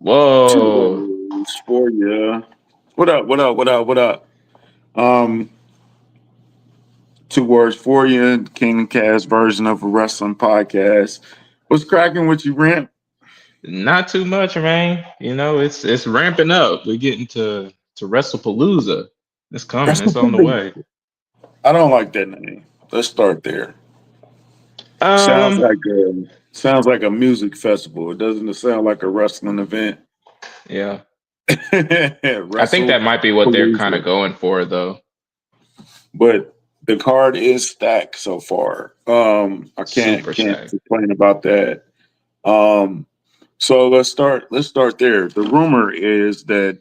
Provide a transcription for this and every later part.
Two Whoa. words for you. What up? What up? What up? What up? Um, two words for you. King and Cast version of a wrestling podcast. What's cracking with you, Rent? Not too much, man. It's ramping up. We're getting to WrestlePalooza. It's coming. That's It's what on the way. I don't like that name. Let's start there. Sounds Um, like a music festival. It doesn't sound like a wrestling event. yeah. I think Wrestle that might be what they're kind Palooza. of going for, though. But the card is stacked so far. I can't Super can't stacked. complain about that. Um, so let's start there. The rumor is that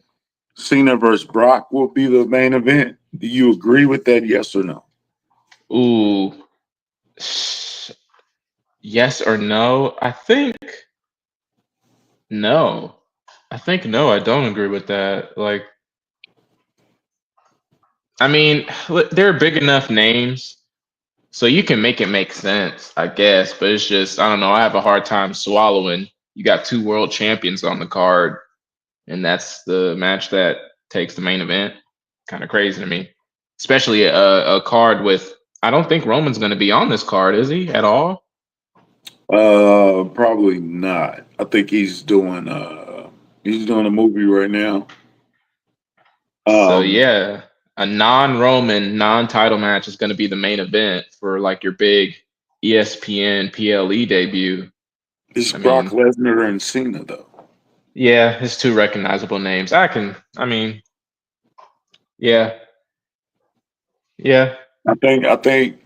Cena versus Brock will be the main event. Do you agree with that? Yes or no? Ooh, yes or no? I think no. I think no. I don't agree with that. Like, I mean, they're big enough names. So you can make it make sense, I guess, but it's just I don't know. I have a hard time swallowing. You got two world champions on the card, and that's the match that takes the main event. Kind of crazy to me, especially a card with. I don't think Roman's going to be on this card, is he at all? Probably not. I think he's doing a movie right now. So Um, yeah, a non-Roman, non-title match is going to be the main event for like your big ESPN PLE debut. it's I Brock mean, Lesnar and Cena though. yeah, it's two recognizable names. I mean, yeah, yeah, I think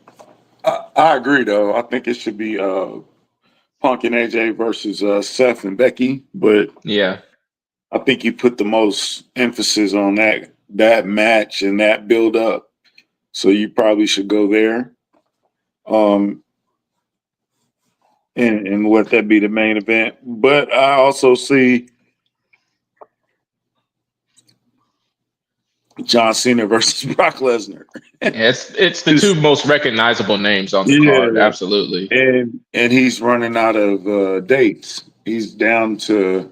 I agree though. I think it should be Punk and AJ versus Seth and Becky, but yeah. I think you put the most emphasis on that match and that build up. So you probably should go there. Um, and let that be the main event. But I also see John Cena versus Brock Lesnar. Yeah, it's the two Just most recognizable names on the card. yeah, Absolutely. and he's running out of dates. He's down to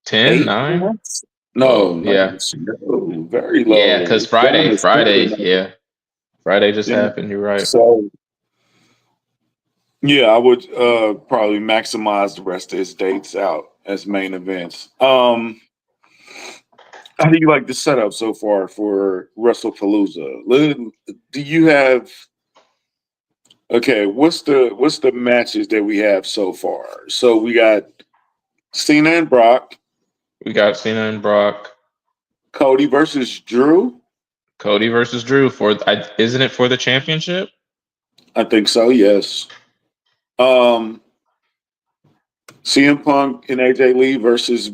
10, eight 9. months. No, Oh, no, yeah. no, very Yeah, low. because It's down to Friday, 7 months. yeah. Friday just Yeah. happened. You're right. So yeah, I would probably maximize the rest of his dates out as main events. How do you like the setup so far for WrestlePalooza? Do you have okay? What's the matches that we have so far? So we got Cena and Brock, We got Cena and Brock, Cody versus Drew. Cody versus Drew isn't it for the championship? I think so. Yes. Um, CM Punk and AJ Lee versus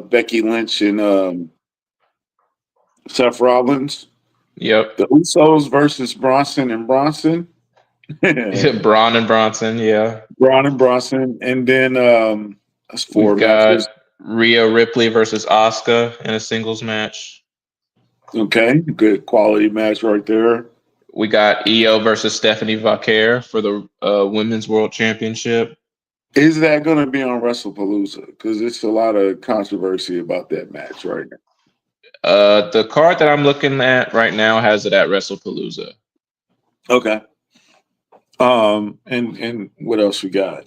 Becky Lynch and Seth Rollins. Yep. The Usos versus Bronson and Bronson. Braun and Bronson, yeah. Braun and Bronson, and then that's four We've got matches. Rhea Ripley versus Asuka in a singles match. Okay, good quality match right there. We got Io versus Stephanie Vaquer for the Women's World Championship. Is that going to be on WrestlePalooza? Because it's a lot of controversy about that match right now. The card that I'm looking at right now has it at WrestlePalooza. Okay. And what else we got?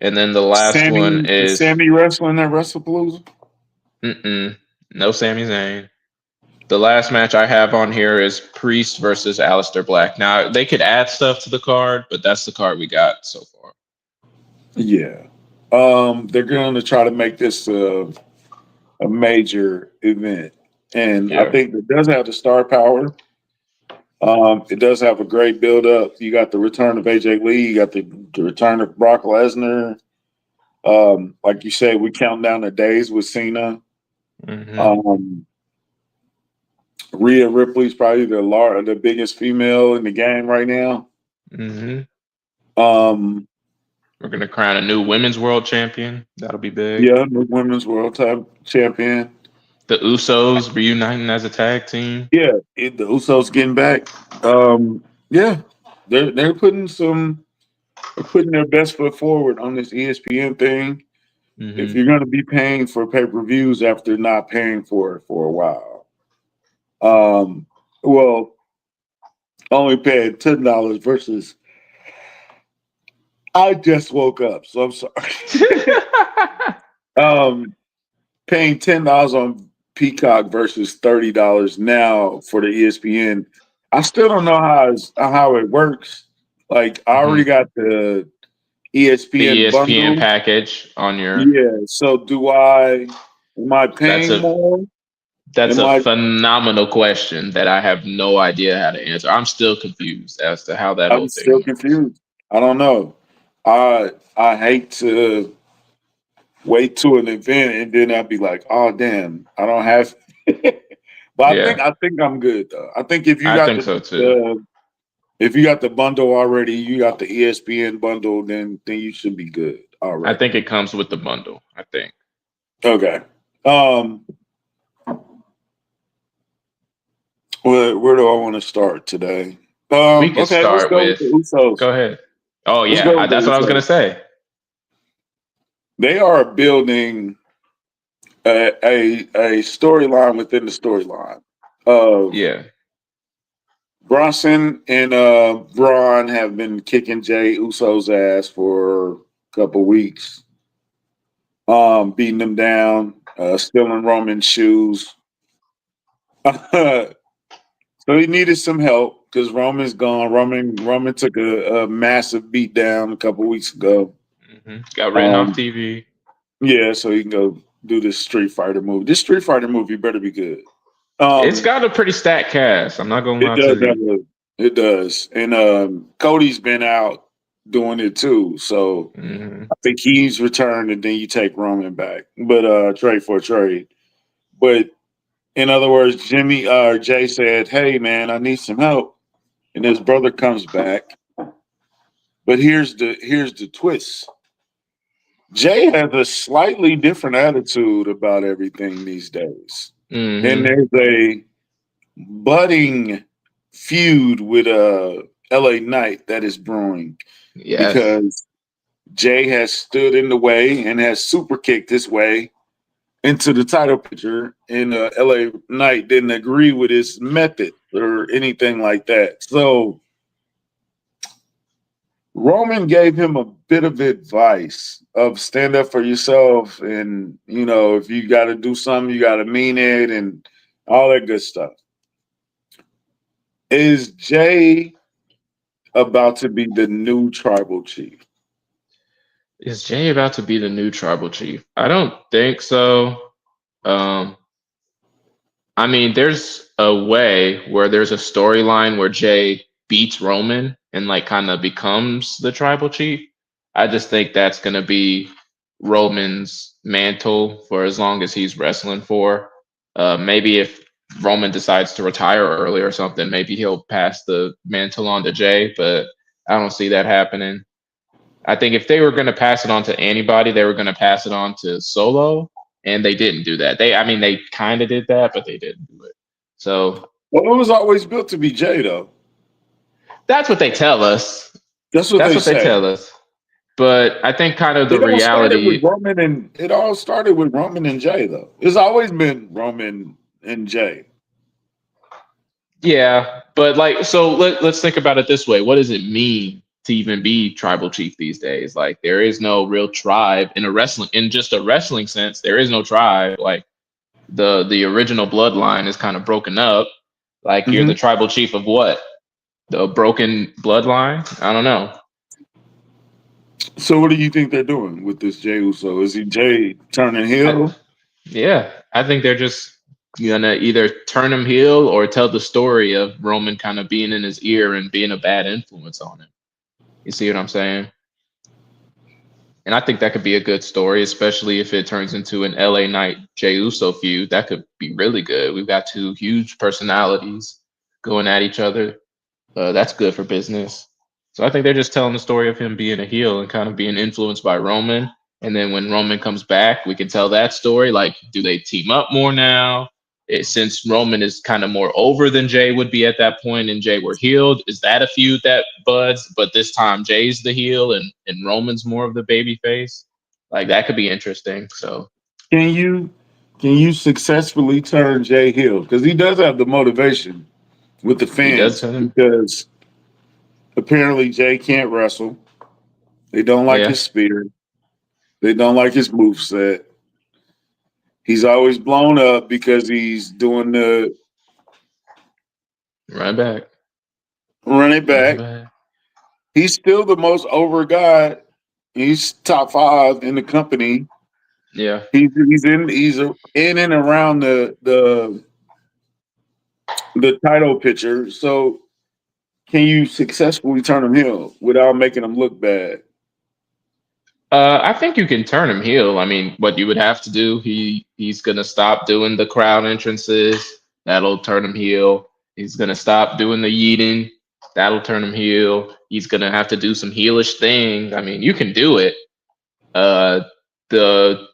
And then the last one Is is Sammy wrestling at WrestlePalooza? no Sami Zayn. The last match I have on here is Priest versus Aleister Black. Now they could add stuff to the card, but that's the card we got so far. Yeah. They're going to try to make this a major event, and I Yeah. think it does have the star power. It does have a great build up. You got the return of AJ Lee. You got the return of Brock Lesnar. Like you said, we count down the days with Cena. hmm Um, Rhea Ripley's probably the biggest female in the game right now. hmm Um, We're gonna crown a new Women's World Champion. That'll be big. yeah, the women's world champion. The Usos reuniting as a tag team. Yeah, the Usos getting back. Yeah, they're putting their best foot forward on this ESPN thing. if Hmm. you're going to be paying for pay-per-views after not paying for it for a while, well, only paying $10 versus I just woke up, so I'm sorry. um, Paying $10 on Peacock versus $30 now for the ESPN. I still don't know how it works. Like I Hmm. already got the The ESPN ESPN bundle. package on your Yeah. So do I? Am I that's paying a more? that's Am a I? phenomenal question that I have no idea how to answer. I'm still confused as to how that I'm whole thing still works. confused. I don't know. I hate to wait to an event and then I'd be like, oh damn, I don't have. But Yeah, I think I'm good though. I think if you I got think so too. if you got the bundle already, you got the ESPN bundle, then you should be good I already. think it comes with the bundle. I think Okay. Um, where do I want to start today? we could Okay, let's start go with with. the Usos. Go ahead. Oh Let's yeah, go with the that's what I was gonna Usos. say. They are building a storyline within the storyline of Yeah. Bronson and Braun have been kicking Jay Uso's ass for a couple weeks, beating them down, stealing Roman's shoes. So he needed some help because Roman's gone. Roman took a massive beat down a couple weeks ago. Got written off Um, TV. yeah, so he can go do this Street Fighter movie. This Street Fighter movie better be good. It's Um, got a pretty stacked cast. I'm not gonna it lie does to you. have it does, and Cody's been out doing it too. So Hmm. I think he's returned, and then you take Roman back, but trade for a trade. But in other words, Jay said, "Hey man, I need some help," and his brother comes back. But here's the twist. Jay has a slightly different attitude about everything these days, and Hmm. there's a budding feud with LA Knight that is brewing Yes. because Jay has stood in the way and has super kicked his way into the title picture, and LA Knight didn't agree with his method or anything like that. So Roman gave him a bit of advice of stand up for yourself, and if you got to do something, you got to mean it, and all that good stuff. Is Jay about to be the new tribal chief? Is Jay about to be the new tribal chief? I don't think so. Um, I mean, there's a way where there's a storyline where Jay beats Roman and like kind of becomes the tribal chief. I just think that's gonna be Roman's mantle for as long as he's wrestling for. Maybe if Roman decides to retire early or something, maybe he'll pass the mantle on to Jay, but I don't see that happening. I think if they were going to pass it on to anybody, they were going to pass it on to Solo, and they didn't do that. I mean, they kind of did that, but they didn't do it. So Well, it was always built to be Jay, though. that's what they tell us. That's what That's they what they say. tell us. But I think kind of the reality, It all started with Roman and Jay, though. It's always been Roman and Jay. yeah. But like, so let's think about it this way: what does it mean to even be tribal chief these days? Like, there is no real tribe in just a wrestling sense. There is no tribe. Like the original bloodline is kind of broken up. Like you're Hmm. the tribal chief of what? The broken bloodline? I don't know. So, what do you think they're doing with this Jay Uso? Is he Jay turning I, heel? yeah, I think they're just gonna either turn him heel or tell the story of Roman kind of being in his ear and being a bad influence on him. You see what I'm saying? And I think that could be a good story, especially if it turns into an LA Knight Jey Uso feud. That could be really good. We've got two huge personalities going at each other. That's good for business. So I think they're just telling the story of him being a heel and kind of being influenced by Roman. And then when Roman comes back, we can tell that story. Like, do they team up more now? Since Roman is kind of more over than Jay would be at that point, and Jay were healed, is that a feud that buds? But this time Jay's the heel and Roman's more of the baby face. Like that could be interesting. So Can you successfully turn Jay Hill? Because he does have the motivation with the he does fans. tell him. Because apparently Jay can't wrestle. They don't like Yeah, his spear. They don't like his move set. He's always blown up because he's doing the run back, running run back. back. He's still the most over guy. He's top 5 in the company. Yeah. He's in and around the title picture. So can you successfully turn him heel without making him look bad? I think you can turn him heel. I mean, what you would have to do, he's gonna stop doing the crowd entrances. That'll turn him heel. He's gonna stop doing the yeeting. That'll turn him heel. He's gonna have to do some heelish things. I mean, you can do it. Uh, the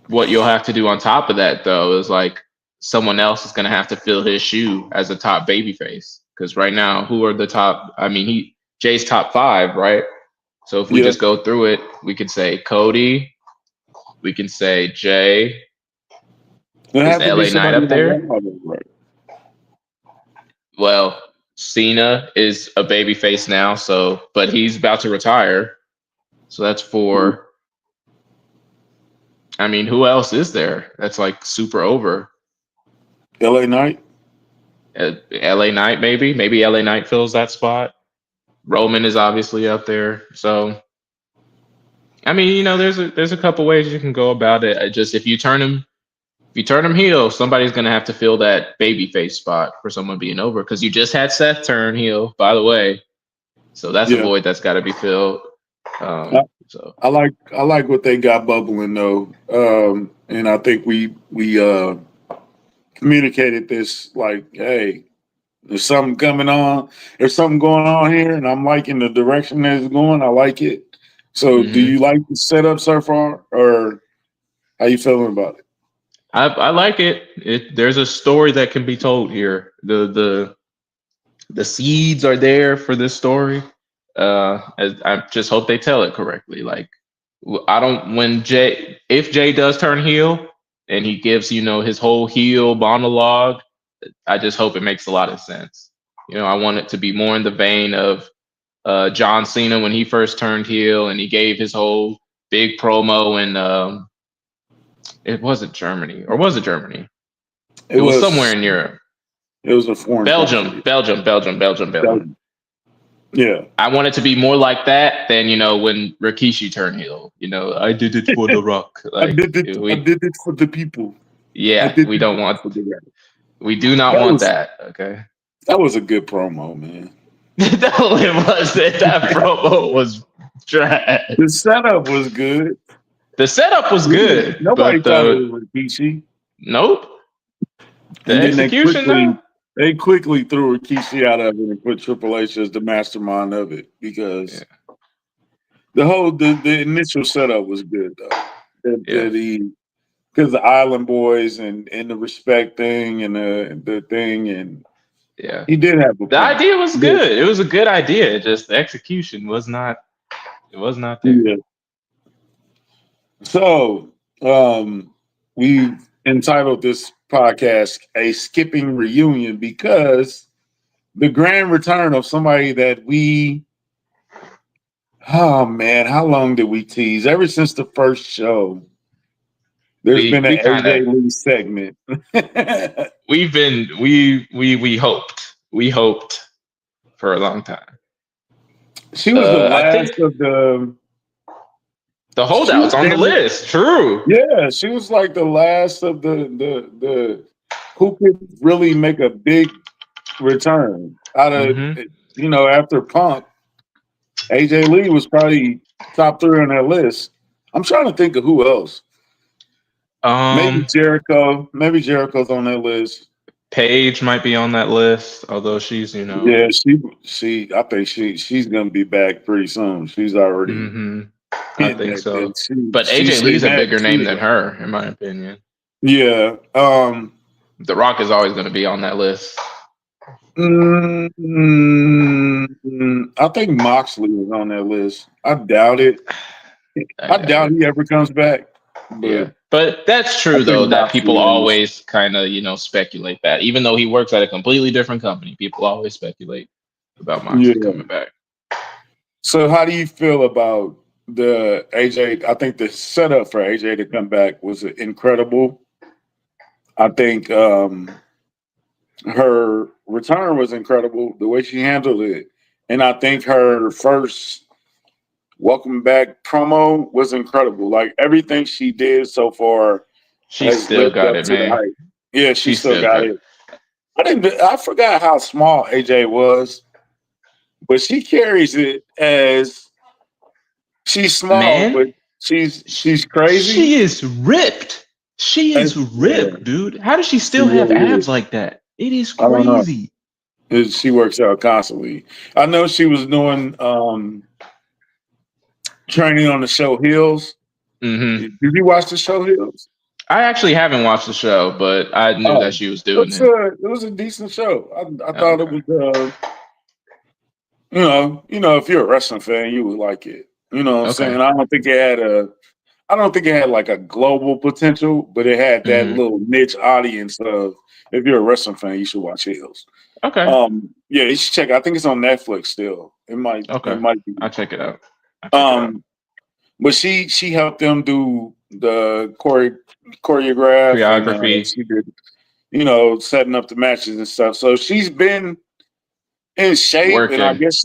what you'll have to do on top of that though is like someone else is gonna have to fill his shoe as a top babyface. Because right now, who are the top? I mean, Jay's top 5, right? So if we Yeah. just go through it, we can say Cody, we can say Jay. It Is have to be LA Knight somebody up like there? that, right? Well, Cena is a babyface now, so but he's about to retire. So that's 4. I mean, who else is there that's like super over? LA Knight. LA Knight, maybe. Maybe LA Knight fills that spot. Roman is obviously up there. So I mean, there's a couple ways you can go about it. Just if you turn him heel, somebody's gonna have to fill that babyface spot for someone being over. Because you just had Seth turn heel, by the way, so that's a Yeah. void that's got to be filled. I, So I like what they got bubbling though. And I think we communicated this like, hey, there's something coming on. There's something going on here, and I'm liking the direction that it's going. I like it. So, do mhm. you like the setup so far, or how you feeling about it? I like it. There's a story that can be told here. The seeds are there for this story. I just hope they tell it correctly. Like I don't when Jay if Jay does turn heel and he gives his whole heel monologue, I just hope it makes a lot of sense. I want it to be more in the vein of John Cena when he first turned heel and he gave his whole big promo in it wasn't Germany, or was it Germany? It It was somewhere was in Europe. it was a foreign Belgium, country. Belgium, Belgium, Belgium, That- Belgium. yeah, I want it to be more like that than when Rikishi turned heel. I did it for The Rock. I Like did it. I we, did it for the people. I yeah, did we it don't want. for the rap. We do not That want was that. Okay. that was a good promo, man. No, it wasn't. That promo was trash. The setup was good. The setup was good, Nobody but thought it was Rikishi. nope. The And then execution though. they quickly threw Rikishi out of it and put Triple H as the mastermind of it because Yeah. the initial setup was good though. Yeah. Because the Island Boys and the respect thing and the thing and Yeah. he did have a The point. idea was Yeah. good. It was a good idea. Just the execution was not. It was not there. Yeah. So we've entitled this podcast a skipping reunion because the grand return of somebody that oh man, how long did we tease? Ever since the first show, there's been We an kind of AJ Lee segment. we've been we hoped for a long time. She was the I think last of the she was holdouts on the damn near- list. True. yeah, she was like the last of the who could really make a big return out of after Punk. AJ Lee was probably top 3 on that list. I'm trying to think of who else. Maybe Jericho. Maybe Jericho's on that list. Paige might be on that list, although she's Yeah, she. I think she's gonna be back pretty soon. She's already I think it. so. She, But she AJ Lee's a said bigger that, name too. than her, in my opinion. Yeah. The Rock is always going to be on that list. I think Moxley is on that list. I doubt it. I doubt he ever comes back. Yeah, But but that's I true think though that Moxley people is. always kind of speculate that even though he works at a completely different company, people always speculate about Moxley Yeah. coming back. So how do you feel about the AJ? I think the setup for AJ to come back was incredible. I think her return was incredible. The way she handled it, and I think her first welcome back promo was incredible. Like everything she did so far She has still lived got up it, to the man. hype. Yeah, she She still still got got it. it. I forgot how small AJ was, but she carries it as she's small, Man, but she's crazy. she is ripped. She And, is yeah, ripped, dude. How does she she still have really is. abs like that? It is I don't know. crazy. She works out constantly. I know she was doing training on the show Hills. Hmm. Did you watch the show Hills? I actually haven't watched the show, but I knew that Oh, she was doing it. it was a decent show. I Oh, thought it okay. was if you're a wrestling fan, you would like it. You know what I'm Okay. saying? I don't think it had like a global potential, but it had that Hmm. little niche audience of if you're a wrestling fan, you should watch Hills. Okay. Yeah, you should check. I think it's on Netflix still. It Okay. might be. I'll check it out. I'll check it out. Um, but she helped them do the choreograph, and Choreography. she did, setting up the matches and stuff. So she's been in shape, and I Working. guess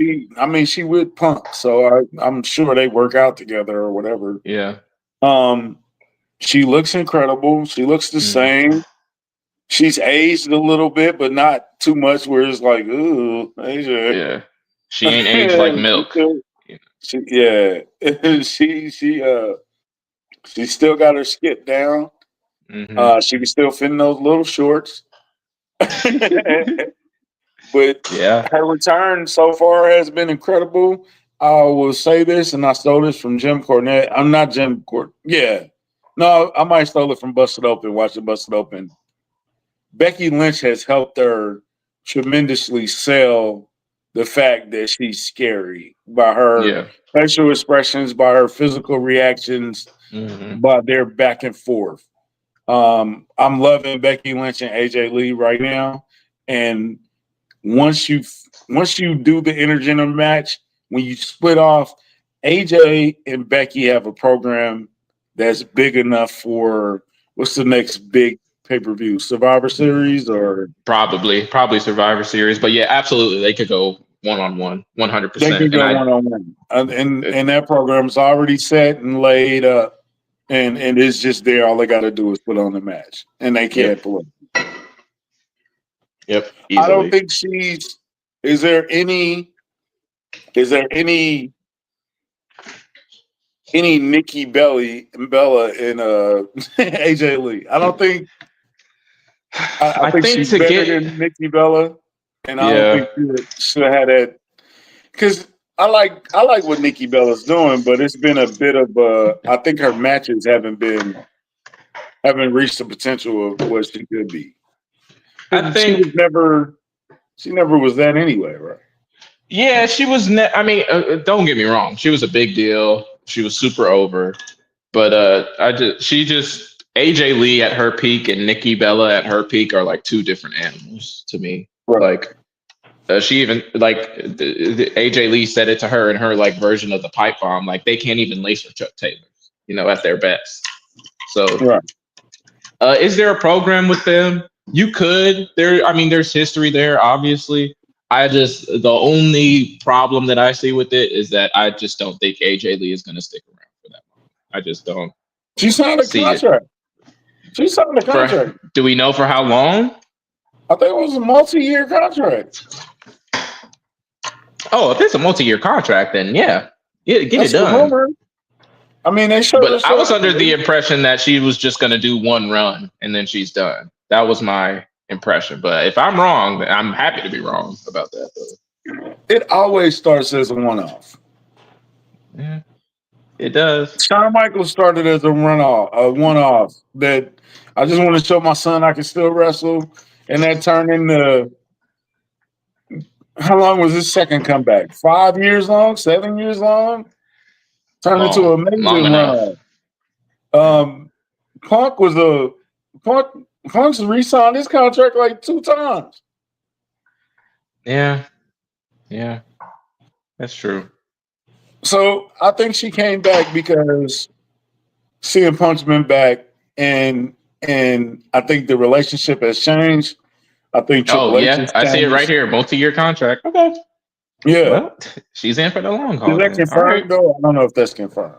she with Punk, so I'm sure they work out together or whatever. Yeah. Um, she looks incredible. She looks the Hmm. same. She's aged a little bit, but not too much. Where it's like, ooh, Asia. Yeah. She ain't aged like milk. Yeah, she still got her skip down. Hmm. She can still fit in those little shorts. But Yeah. her return so far has been incredible. I will say this, and I stole this from Jim Cornette. I'm not Jim Cornette. Yeah. No, I might stole it from Busted Open. Watch it Busted Open. Becky Lynch has helped her tremendously sell the fact that she's scary by her Yeah. facial expressions, by her physical reactions, Hmm. by their back and forth. I'm loving Becky Lynch and AJ Lee right now, and once you do the intergender match, when you split off, AJ and Becky have a program that's big enough for what's the next big pay-per-view? Survivor Series or Probably Survivor Series, but yeah, absolutely, they could go one on one, they 100%. can And go one-on-one. And that program's already set and laid up and it's just there. All they gotta do is put on the match. And they yep, can't pull it. yep, I don't easily. think is there any Nikki Bella in AJ Lee. I don't think I I think think she's to better get than Nikki Bella, and I don't yeah, think she should have had that because I like what Nikki Bella's doing, but it's been a bit of I think her matches haven't reached the potential of what she could be. I think She never was that anyway, right? yeah, she was. I mean, don't get me wrong, she was a big deal. She was super over, but she just AJ Lee at her peak and Nikki Bella at her peak are like two different animals to me. Right. Like she even like AJ Lee said it to her in her like version of the pipe bomb. Like they can't even lace her Chuck Taylors, at their best. So, Right. is there a program with them? You could. I mean, there's history there, obviously. The only problem that I see with it is that I just don't think AJ Lee is going to stick around for that long. I just don't She signed a see it. contract. She signed a For contract. Do we know for how long? I think it was a multi-year contract. Oh, if it's a multi-year contract, then yeah, get That's it the done. rumor. I mean, they showed But us. I was under the impression that she was just going to do one run and then she's done. That was my impression. But if I'm wrong, I'm happy to be wrong about that. Though. It always starts as a one-off. Yeah, it does. Shawn Michaels started as a one-off that I just want to show my son I can still wrestle, and that turned into how long was his second comeback? 5 years long? 7 years long? Turned into an long amazing enough. run. Punk was a Punk's re-signed his contract like 2 times. Yeah, yeah, that's true. So I think she came back because CM Punk's been back, and I think the relationship has changed. I think Oh Triple H yeah, has I see it right changed. here, multi-year contract. Okay, Yeah, well, she's in for the long is haul that then. All right. confirmed though? I don't know if that's confirmed.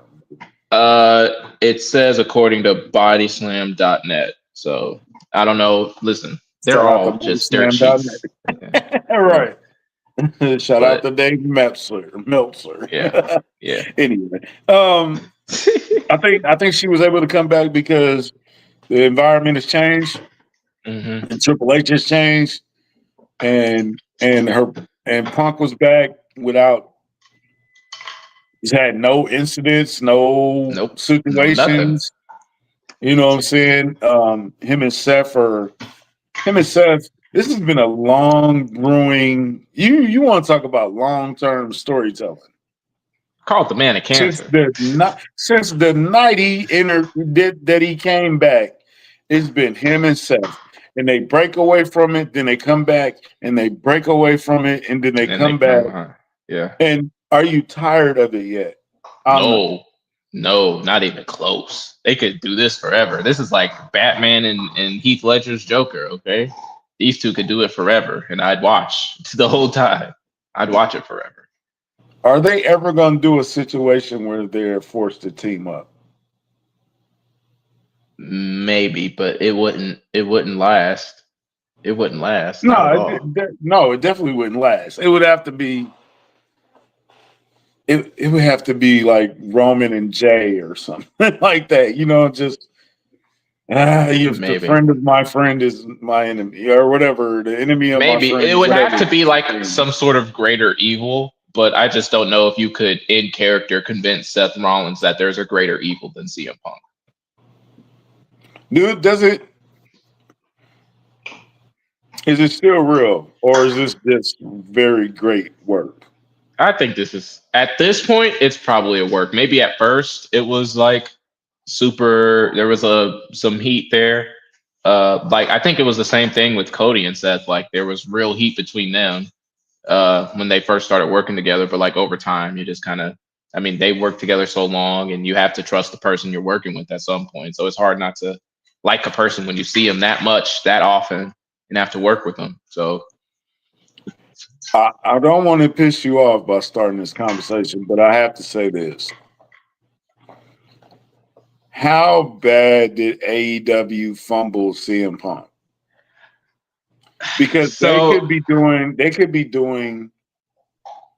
It says according to bodyslam.net. So I don't know. Listen, they're Shout out to all just dirt sheets. Yeah, MoneySlam.net. yeah. Right. Shout out But to Dave Meltzer. yeah, yeah. Anyway, I think she was able to come back because the environment has changed hmm and Triple H has changed, and Punk was back without. He's had no incidents, no Nope, no nothing. situations. You know what I'm saying? Him and Seth. This has been a long brewing. You want to talk about long term storytelling? Called the man of Since cancer. the night he entered that he came back, it's been him and Seth. And they break away from it, then they come back, and they break away from it, and then they And they come back. come, yeah. And are you tired of it yet? I'm not. No, no, not even close. They could do this forever. This is like Batman and Heath Ledger's Joker, okay? These two could do it forever, and I'd watch the whole time. I'd watch it forever. Are they ever going to do a situation where they're forced to team up? Maybe, but it wouldn't. It wouldn't last. It wouldn't last. Not at No, all. no, it definitely wouldn't last. It would have to be. It would have to be like Roman and Jay or something like that. You know, just if the Maybe. friend of my friend is my enemy or whatever, the enemy of my Maybe friend, it would have whatever. to be like some sort of greater evil, but I just don't know if you could, in character, convince Seth Rollins that there's a greater evil than CM Punk. Dude, is it still real, or is this just very great work? I think this is at this point, it's probably a work. Maybe at first it was like super. There was some heat there. Like I think it was the same thing with Cody and Seth. Like there was real heat between them when they first started working together. But like over time, you just kind of. I mean, they worked together so long, and you have to trust the person you're working with at some point. So it's hard not to like a person when you see them that much, that often, and have to work with them. So I don't want to piss you off by starting this conversation, but I have to say this. How bad did AEW fumble CM Punk? Because they could be doing.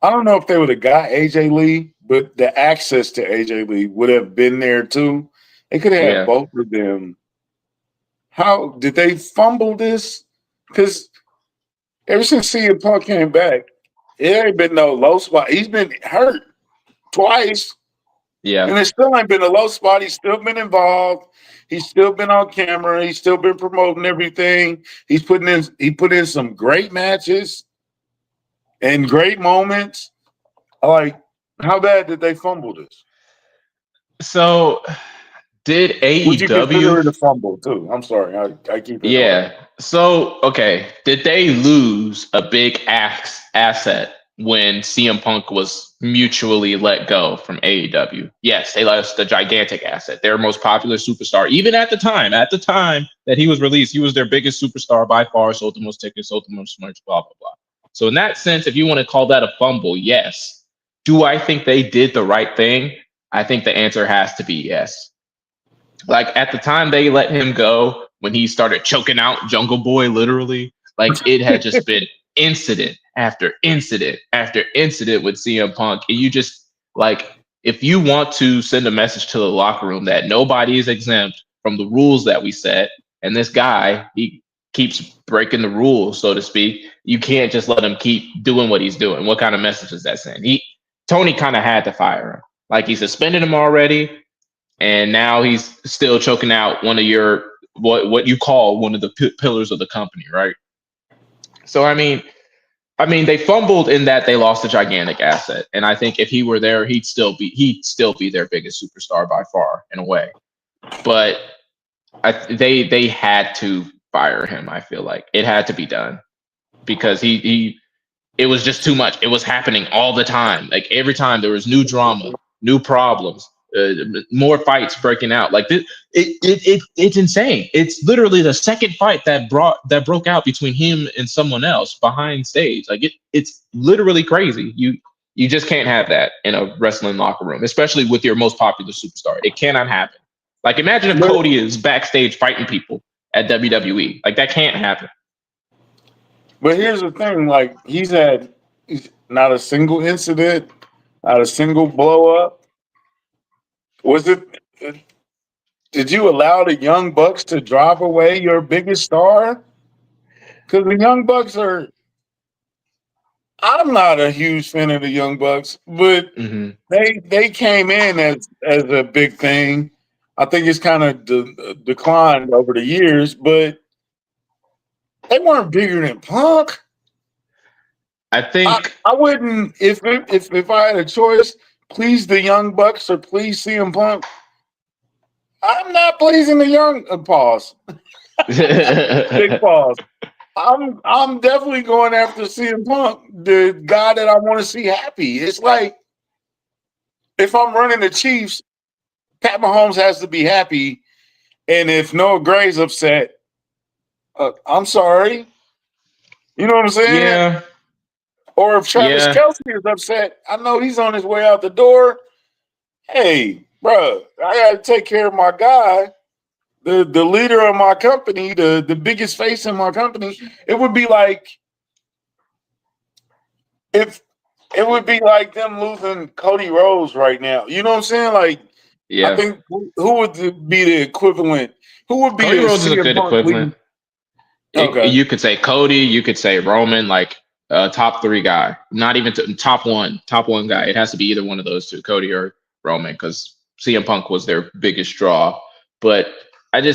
I don't know if they would have got AJ Lee, but the access to AJ Lee would have been there too. They could have had both of them. How did they fumble this? Because ever since CM Punk came back, it ain't been no low spot. He's been hurt twice. yeah. And it still ain't been a low spot. He's still been involved. He's still been on camera. He's still been promoting everything. He put in some great matches and great moments. Like, how bad did they fumble this? So did Would you consider AEW? it a fumble too? I'm sorry, I keep it. Yeah. So okay, did they lose a big asset when CM Punk was mutually let go from AEW? Yes, they lost a gigantic asset. Their most popular superstar, even at the time that he was released, he was their biggest superstar by far. Sold the most tickets, sold the most merch, blah blah blah. So in that sense, if you want to call that a fumble, yes. Do I think they did the right thing? I think the answer has to be yes. Like at the time they let him go, when he started choking out Jungle Boy, literally, like it had just been incident after incident after incident with CM Punk. And you just like, if you want to send a message to the locker room that nobody is exempt from the rules that we set, and this guy, he keeps breaking the rules, so to speak, you can't just let him keep doing what he's doing. What kind of message does that send? Tony kind of had to fire him. Like he suspended him already, and now he's still choking out one of your what you call one of the pillars of the company, right? So I mean, I mean, they fumbled in that they lost a gigantic asset, and I think if he were there, he'd still be their biggest superstar by far in a way. But they had to fire him. I feel like it had to be done because it was just too much. It was happening all the time. Like every time there was new drama, new problems, more fights breaking out. Like it's insane. It's literally the second fight that broke out between him and someone else behind stage. Like it's literally crazy. You just can't have that in a wrestling locker room, especially with your most popular superstar. It cannot happen. Like imagine if Cody is backstage fighting people at WWE. Like that can't happen. But here's the thing: like he's not a single incident, not a single blow up. Was it? Did you allow the Young Bucks to drive away your biggest star? Because the Young Bucks are. I'm not a huge fan of the Young Bucks, but they came in as a big thing. I think it's kind of declined over the years, but they weren't bigger than Punk. I think I wouldn't if I had a choice, please the Young Bucks or please CM Punk. I'm not pleasing the Young pause. Big pause. I'm definitely going after CM Punk, the guy that I want to see happy. It's like if I'm running the Chiefs, Pat Mahomes has to be happy, and if Noah Gray's upset, I'm sorry. You know what I'm saying? Yeah. Or if Travis Kelce is upset, I know he's on his way out the door. Hey, bro, I got to take care of my guy, the leader of my company, the biggest face in my company. It would be like if it would be like them losing Cody Rhodes right now. You know what I'm saying? Like, I think who would be the equivalent? Who would be Cody Rhodes is a good equivalent. Okay. You could say Cody, you could say Roman, like top three guy, not even top one guy. It has to be either one of those two, Cody or Roman, because CM Punk was their biggest draw. But the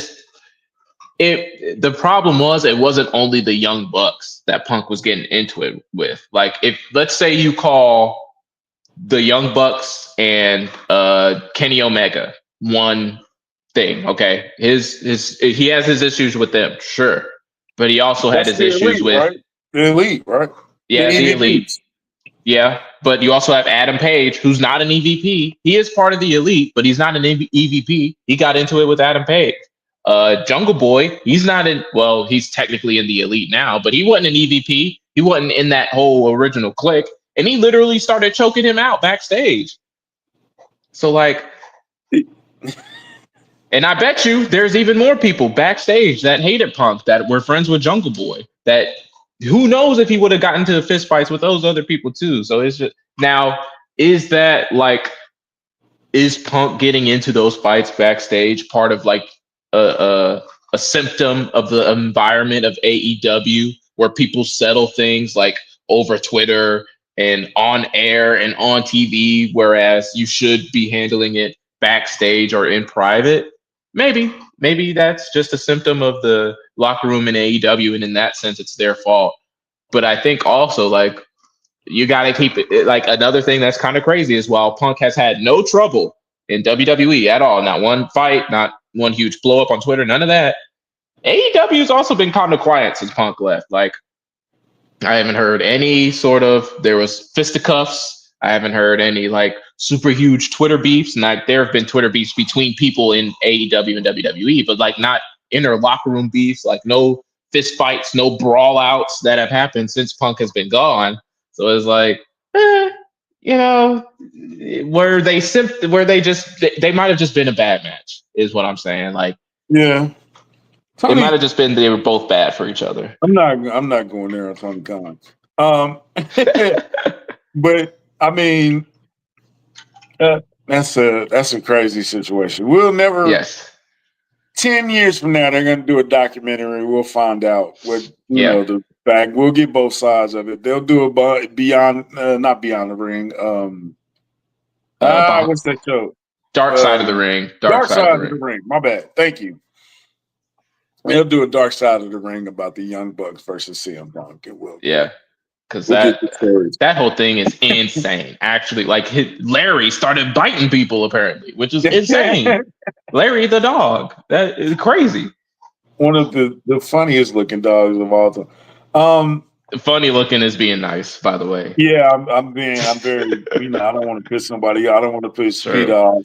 problem was it wasn't only the Young Bucks that Punk was getting into it with. Like if let's say you call the Young Bucks and Kenny Omega one thing, okay? He has his issues with them, sure. But he also had his issues with right? The Elite, right? Yeah, the Elite. Yeah, but you also have Adam Page, who's not an EVP. He is part of the Elite, but he's not an EVP. He got into it with Adam Page. Jungle Boy, he's not in. Well, he's technically in the Elite now, but he wasn't an EVP. He wasn't in that whole original clique, and he literally started choking him out backstage. So like. And I bet you there's even more people backstage that hated Punk that were friends with Jungle Boy. That who knows if he would have gotten into fist fights with those other people too. So it's just now is Punk getting into those fights backstage part of like a symptom of the environment of AEW where people settle things like over Twitter and on air and on TV, whereas you should be handling it backstage or in private? Maybe that's just a symptom of the locker room in AEW, and in that sense, it's their fault. But I think also, like, you got to keep it. Like, another thing that's kind of crazy is while Punk has had no trouble in WWE at all, not one fight, not one huge blow up on Twitter, none of that, AEW has also been kind of quiet since Punk left. Like, I haven't heard any there was fisticuffs. I haven't heard any like super huge Twitter beefs. And there have been Twitter beefs between people in AEW and WWE, but like not inner locker room beefs, like no fist fights, no brawl outs that have happened since Punk has been gone. So it's like, where they might have just been a bad match is what I'm saying. Like, yeah, Tony, it might have just been they were both bad for each other. I'm not going there on Tony Khan. But I mean, that's a crazy situation. We'll never. Yes. 10 years from now, they're going to do a documentary. We'll find out what the fact. We'll get both sides of it. They'll do a beyond, not beyond the ring. What's that show? Dark Side of the Ring. Dark Side of the Ring. My bad. Thank you. They'll do a Dark Side of the Ring about the Young Bucks versus CM Punk. It will. Yeah. because We'll get the stories. that whole thing is insane. Actually, like Larry started biting people apparently, which is insane. Larry the dog. That is crazy. One of the funniest looking dogs of all time. Funny looking is being nice, by the way. Yeah, I'm very, I don't want to piss somebody. I don't want to piss Speed off.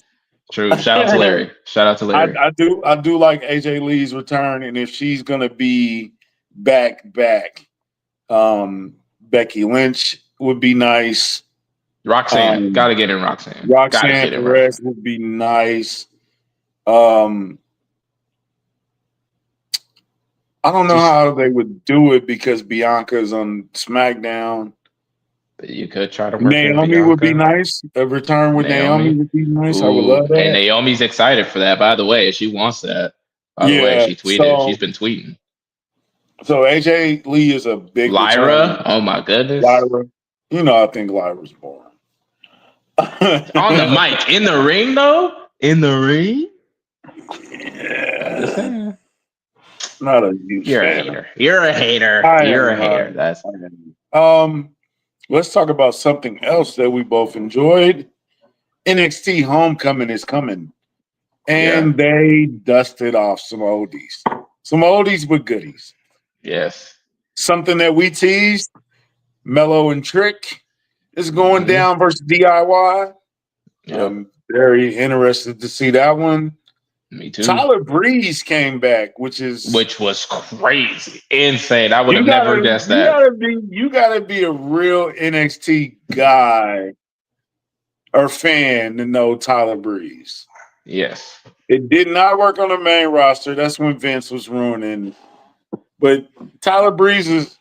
True. Shout out to Larry. Shout out to Larry. I do like AJ Lee's return, and if she's gonna be back, Becky Lynch would be nice. Roxanne, gotta get in Roxanne. Roxanne Perez would be nice. I don't know how they would do it because Bianca's on SmackDown. But you could try to work. Naomi would be nice. A return with Naomi would be nice. Ooh, I would love that. And Naomi's excited for that, by the way. She wants that. By the way, she tweeted. She's been tweeting. So AJ Lee is a big Lyra. return. Oh my goodness. Lyra. I think Lyra's boring. On the mic. In the ring, though? In the ring? Yeah. Not a huge You're fan. A hater. You're a hater. You're a hater. That's let's talk about something else that we both enjoyed. NXT Homecoming is coming. And they dusted off some oldies. Some oldies but goodies. Yes. Something that we teased, Mello and Trick is going down versus DIY. I'm very interested to see that one. Me too. Tyler Breeze came back, which was crazy, insane. I would have never guessed that. You gotta be a real NXT guy or fan to know Tyler Breeze. Yes, it did not work on the main roster. That's when Vince was ruining. But Tyler Breeze is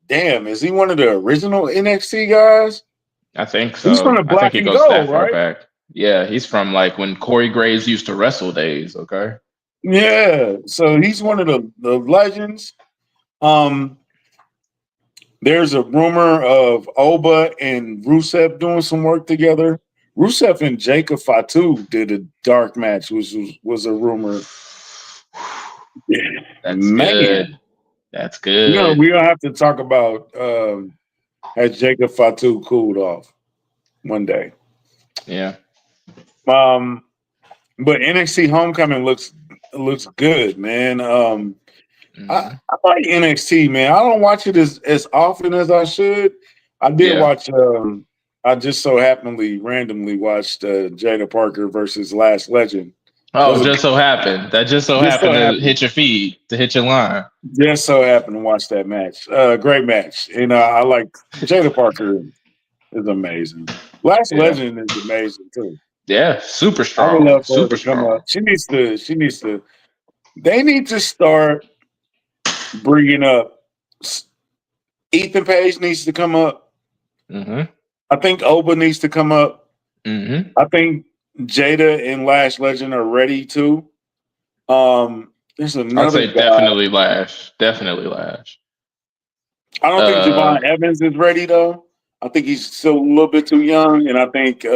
he one of the original NXT guys? I think so. He's from the Black and Gold, right? Back. Yeah, he's from like when Corey Graves used to wrestle days, okay? Yeah, so he's one of the legends. There's a rumor of Oba and Rusev doing some work together. Rusev and Jacob Fatu did a dark match, which was a rumor. Yeah, that's good. That's good. We don't have to talk about has Jacob Fatu cooled off one day. Yeah. But NXT Homecoming looks good, man. I like NXT, man. I don't watch it as often as I should. I did watch. I just so randomly watched Jada Parker versus Lash Legend. Oh, just so happened to hit your feed, to hit your line. Just so happened to watch that match. Great match. I like Jada Parker is amazing. Lash Legend is amazing too. Yeah, super strong. I would love for her super to come strong. up. She needs to. They need to start bringing up. Ethan Page needs to come up. Mm-hmm. I think Oba needs to come up. Mm-hmm. I think Jada and Lash Legend are ready too. There's another. I'd say guy. definitely Lash. Definitely Lash. I don't think Javon Evans is ready though. I think he's still a little bit too young, and I think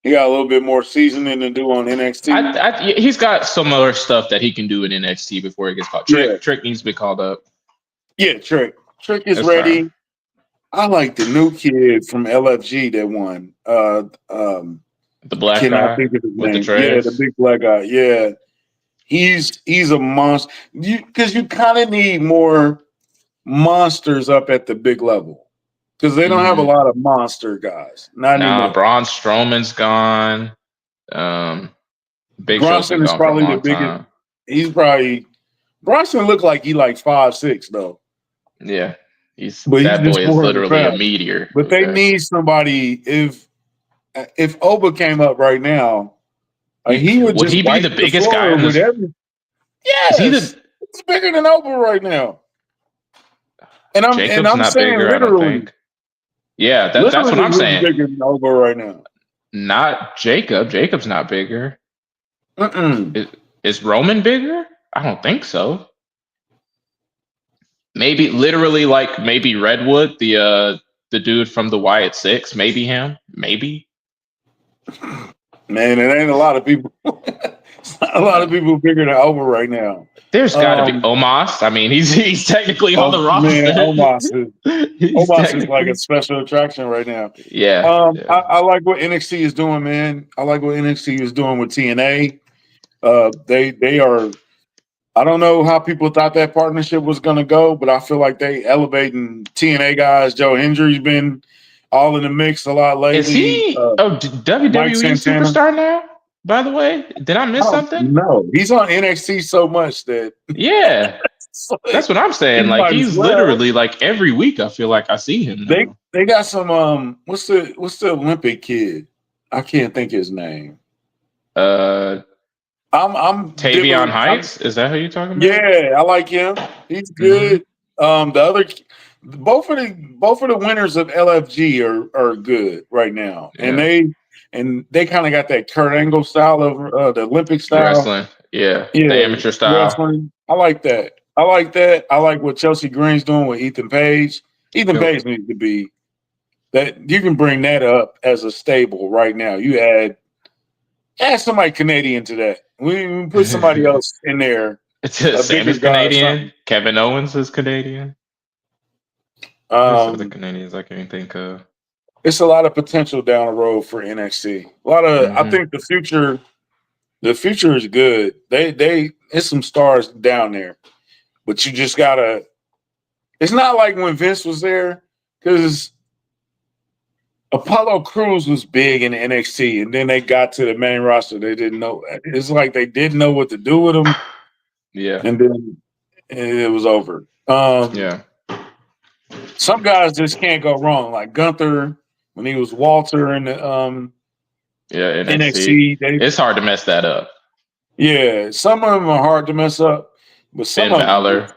he got a little bit more seasoning to do on NXT. He's got some other stuff that he can do in NXT before he gets called. Trick needs to be called up. Yeah, Trick is ready. Fine. I like the new kid from LFG that won. The black guy with the dreads. Yeah, the big black guy. Yeah, he's a monster. Because you kind of need more monsters up at the big level. Because they don't have a lot of monster guys. Not anymore. Braun Strowman's gone. Big Bronson is probably the biggest. He's probably Bronson looked like he 5'6" though. Yeah, that boy is literally a meteor. But they need somebody. If Oba came up right now, he would he be the biggest guy? Yes, he's bigger than Oba right now. And I'm saying bigger, literally. Yeah, that's what I'm saying. Bigger than Oba right now. Not Jacob. Jacob's not bigger. Is Roman bigger? I don't think so. Maybe literally maybe Redwood, the dude from the Wyatt Six, maybe him, maybe. Man, it ain't a lot of people. A lot of people figuring it over right now. There's got to be Omos. I mean, he's technically on the roster. Man, He's Omos is like a technically, special attraction right now. yeah. I like what NXT is doing, man. I like what NXT is doing with TNA. They are. I don't know how people thought that partnership was going to go, but I feel like they elevating TNA guys. Joe Hendry's been all in the mix a lot lately. Is he WWE superstar now? By the way, did I miss something? No, he's on NXT so much that yeah, that's what I'm saying. Like he's literally like every week. I feel like I see him. Now. They got some what's the Olympic kid? I can't think his name. I'm Tavion Heights. Is that who you're talking about? Yeah, I like him. He's good. The other both of the winners of LFG are good right now, yeah. and they kind of got that Kurt Angle style of the Olympic style wrestling. Yeah, the amateur style. Wrestling. I like that. I like what Chelsea Green's doing with Ethan Page. Ethan Page needs to be that. You can bring that up as a stable right now. You add somebody Canadian to that. We put somebody else in there. Sam is Canadian. Kevin Owens is Canadian. The Canadians I can't think of. It's a lot of potential down the road for NXT. A lot of I think the future is good. It's some stars down there. But you just gotta it's not like when Vince was there, because Apollo Crews was big in NXT, and then they got to the main roster. They didn't know. It's like they didn't know what to do with him. Yeah. And then it was over. Yeah. Some guys just can't go wrong. Like Gunther, when he was Walter in the NXT. It's hard to mess that up. Yeah. Some of them are hard to mess up. But some Finn Balor.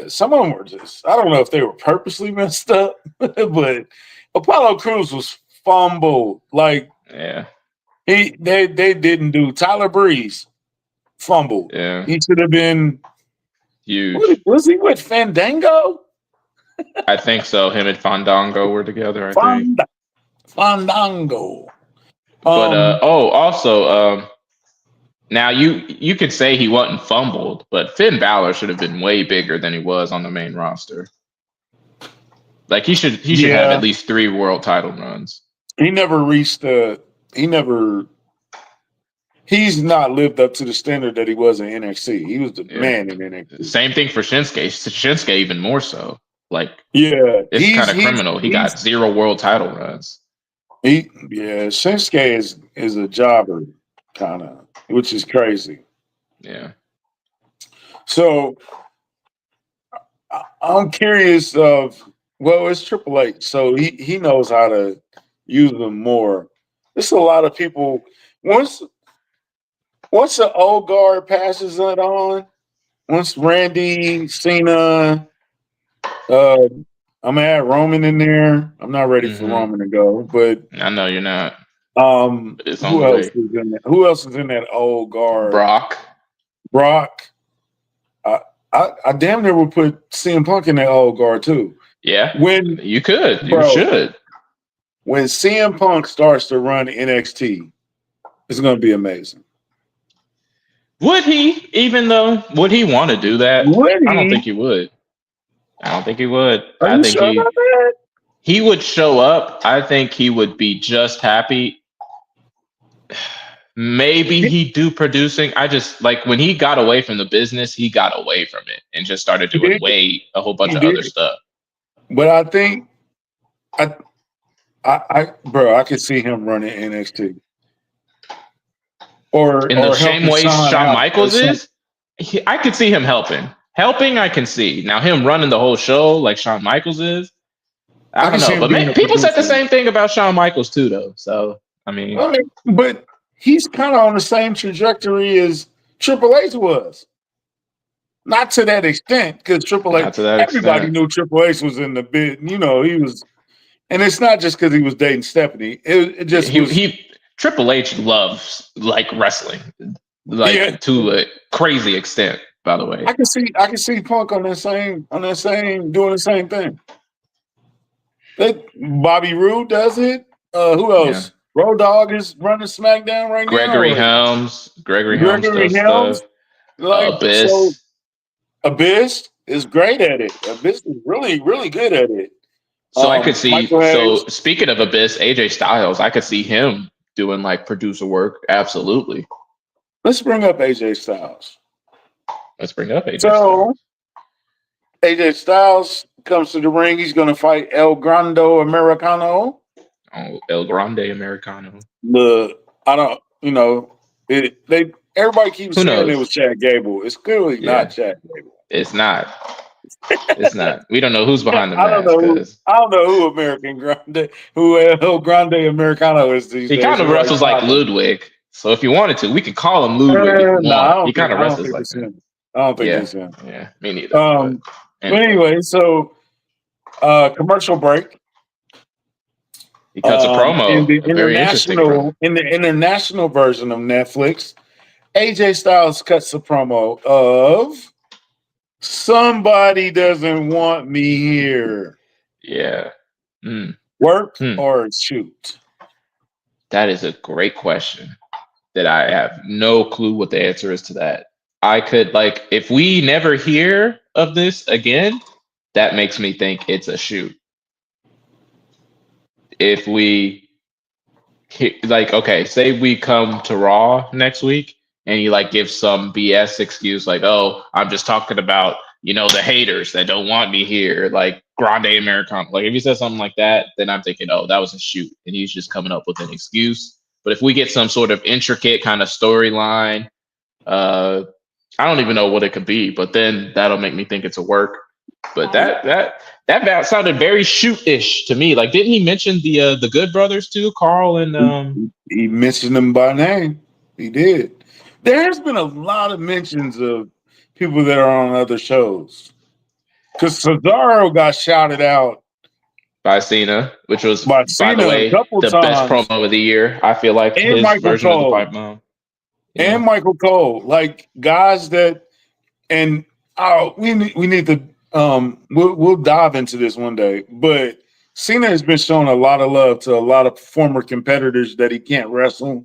Some of them were just, I don't know if they were purposely messed up, but Apollo Crews was fumbled. Like, yeah, they didn't do. Tyler Breeze fumbled. Yeah, he should have been huge. Was he with Fandango? I think so. Him and Fandango were together. I think Fandango. But also, now you could say he wasn't fumbled, but Finn Balor should have been way bigger than he was on the main roster. Like he should have at least 3 world title runs. He never reached he's not lived up to the standard that he was in NXT. He was the man in NXT. Same thing for Shinsuke. Shinsuke even more so. Like, it's kind of criminal. He got 0 world title runs. Shinsuke is a jobber, kind of, which is crazy. Yeah. So I'm curious it's Triple H, so he knows how to use them more. There's a lot of people. Once the old guard passes it on, once Randy, Cena, I'm gonna add Roman in there. I'm not ready for Roman to go, but I know you're not. Who else is in that? Who else is in that old guard? Brock. I damn near would put CM Punk in that old guard too. Yeah. When you could, you should. When CM Punk starts to run NXT, it's going to be amazing. Would he? Even though, would he want to do that? I don't think he would. I think he would show up. I think he would be just happy. Maybe he'd do producing. I just like when he got away from the business, he got away from it and just started doing a whole bunch of other stuff. But I think I could see him running NXT. Or in the same way Shawn Michaels is, I could see him helping. I can see. Now him running the whole show like Shawn Michaels is, I don't know. But people said the same thing about Shawn Michaels too, though. So I mean, but he's kind of on the same trajectory as Triple H was. Not to that extent, because Triple H, everybody knew Triple H was in the bid. You know, he was, and it's not just because he was dating Stephanie. It just Triple H loves like wrestling, to a crazy extent. By the way, I can see Punk on that same doing the same thing. Bobby Roode does it. Who else? Road Dogg is running SmackDown right now. Gregory Or Helms. Gregory Helms Gregory does Helms, stuff. like so. Abyss. Abyss is great at it. Abyss is really, really good at it. So I could see. Michael So Hayes. speaking of Abyss, AJ Styles, I could see him doing like producer work. Absolutely. Let's bring up AJ Styles. Let's bring up AJ Styles. So AJ Styles comes to the ring. He's going to fight El Grande Americano. Oh, El Grande Americano. I don't, everybody keeps Who saying it knows? was Chad Gable. It's clearly not Chad Gable. It's not. It's not. We don't know who's behind the I don't mask know. because I don't know who who El Grande Americano is these he days. kind of wrestles like Ludwig. So if you wanted to, we could call him Ludwig if you No, want. He kind of I don't wrestles think like it's him. him. I don't think Yeah, it's him. yeah, me neither. But But anyway, so commercial break. he cuts a promo, a very interesting promo. In the international version of Netflix, AJ Styles cuts a promo of "Somebody doesn't want me here." Yeah. Mm. Work or shoot? That is a great question that I have no clue what the answer is to that. I could like if we never hear of this again, that makes me think it's a shoot. If we like, okay, say we come to Raw next week and he like gives some BS excuse like, oh, I'm just talking about, the haters that don't want me here, like Grande Americano. Like if he says something like that, then I'm thinking, oh, that was a shoot and he's just coming up with an excuse. But if we get some sort of intricate kind of storyline, I don't even know what it could be, but then that'll make me think it's a work. But that sounded very shoot-ish to me. Like, didn't he mention the Good Brothers too, Carl and He mentioned them by name. He did. There has been a lot of mentions of people that are on other shows. Because Cesaro got shouted out by Cena, which was, by the way, the best times. promo of the year. I feel like and his Michael version Cole. of the pipe bomb. And Michael Cole, like guys that, and we need to we'll dive into this one day. But Cena has been showing a lot of love to a lot of former competitors that he can't wrestle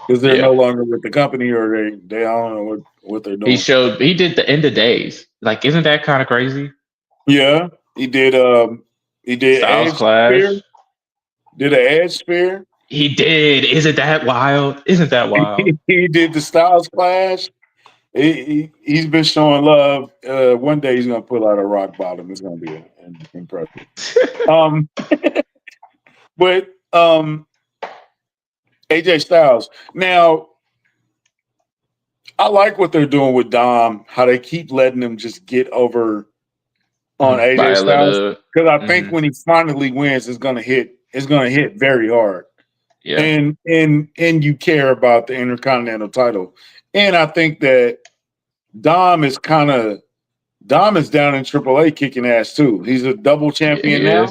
because they're no longer with the company or they I don't know what they're doing. He did the End of Days. Like, isn't that kind of crazy? Yeah, he did Styles Edge Clash. Spear. Did an Edge Spear. He did. Isn't that wild? Isn't that wild? He did the Styles Clash. He's been showing love. One day he's gonna pull out a rock bottom. It's gonna be impressive. But AJ Styles. Now, I like what they're doing with Dom. How they keep letting him just get over on AJ Styles because I think when he finally wins, it's gonna hit. It's gonna hit very hard. Yeah, and you care about the Intercontinental title, and I think that Dom is down in AAA kicking ass too. He's a double champion now.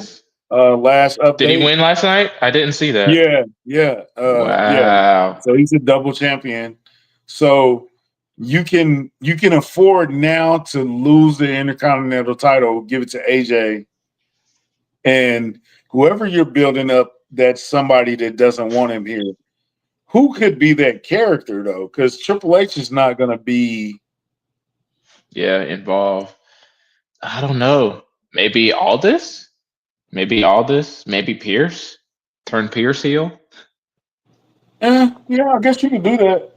Last update. Did he win last night? I didn't see that. Yeah. Wow. Yeah. So he's a double champion. So you can afford now to lose the Intercontinental title, give it to AJ, and whoever you're building up, that's somebody that doesn't want him here. Who could be that character though? Because Triple H is not going to be. Yeah, involved. I don't know. Maybe Aldis? Maybe Pierce? Turn Pierce heel? Yeah, I guess you could do that.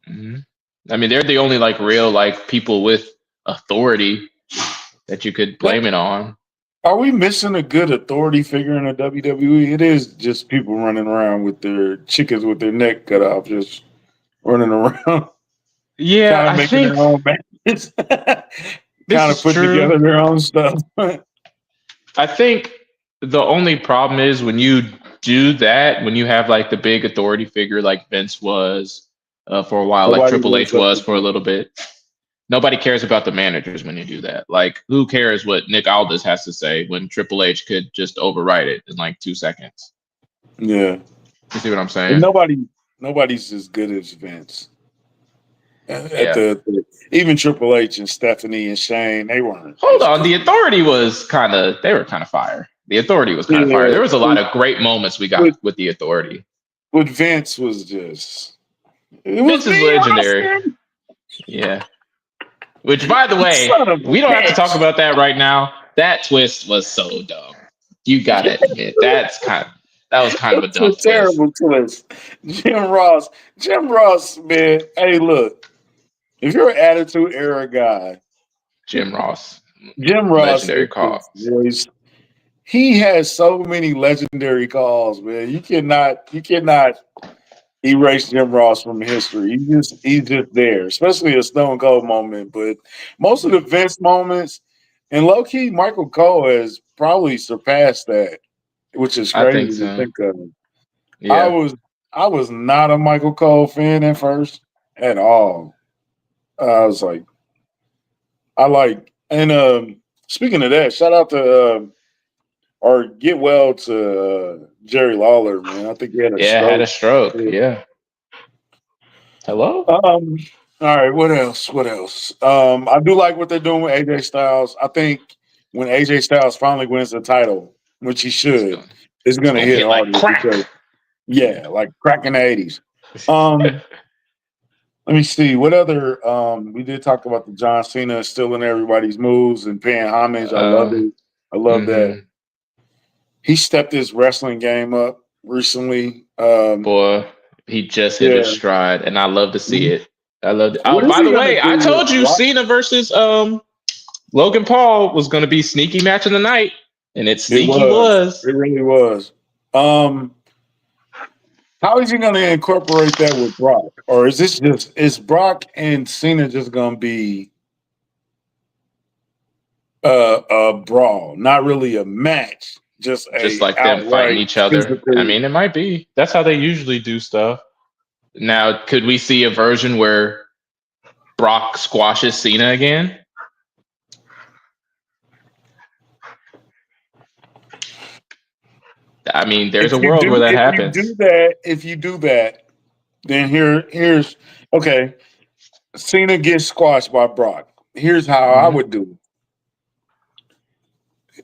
Mm-hmm. I mean, they're the only like real like people with authority that you could blame it on. Are we missing a good authority figure in the WWE? It is just people running around with their chickens with their neck cut off, just running around. Yeah, I think their own matches. Kind of put together their own stuff. I think the only problem is when you do that, when you have like the big authority figure like Vince was for a while, like Triple H was for a little bit. Nobody cares about the managers when you do that. Like, who cares what Nick Aldis has to say when Triple H could just override it in like 2 seconds? Yeah. You see what I'm saying? And nobody's as good as Vince. Even Triple H and Stephanie and Shane, they weren't. Hold on, the Authority was kind of fire. The Authority was kind of fire. There was a lot of great moments we got with the Authority. But Vince was just. It was Vince is me, legendary. Austin. Yeah. Which, by the way, Son of a we don't have to bitch. talk about that right now. That twist was so dumb. You gotta admit that was kind of a It's a dumb twist. terrible twist. Jim Ross. Jim Ross, man. Hey, look. If you're an Attitude Era guy, Jim Ross, Jim Ross legendary calls. he has so many legendary calls, man. You cannot erase Jim Ross from history. He's just there, especially a Stone Cold moment. But most of the Vince moments, and low key, Michael Cole has probably surpassed that, which is I think crazy to so. think of. I Yeah. was not a Michael Cole fan at first at all. I was like, I like, and speaking of that, shout out to or get well to Jerry Lawler, man. I think he had a Yeah, had a stroke. stroke. Yeah. Hello? All right, what else? What else? I do like what they're doing with AJ Styles. I think when AJ Styles finally wins the title, which he should, it's It's gonna gonna hit hit like harder because crack. like crack in the 80s. Let me see. What other we did talk about the John Cena stealing everybody's moves and paying homage. I love it. I love that. Mhm. He stepped his wrestling game up recently. Boy, he just hit his Yeah. stride, and I love to see it. I love it. What Oh, is by he the gonna way, do I with told you Rock? Cena versus Logan Paul was gonna be sneaky match of the night, and it It sneaky was. was. It really was. How is he gonna incorporate that with Brock? Or is Brock and Cena just gonna be a brawl, not really a match, just Just a like them fighting outright each other. I physical. mean, it might be. That's how they usually do stuff. Now, could we see a version where Brock squashes Cena again? I mean, there's a world where that happens. If you do that, then here's okay. Cena gets squashed by Brock. Here's how I Hmm. would do it.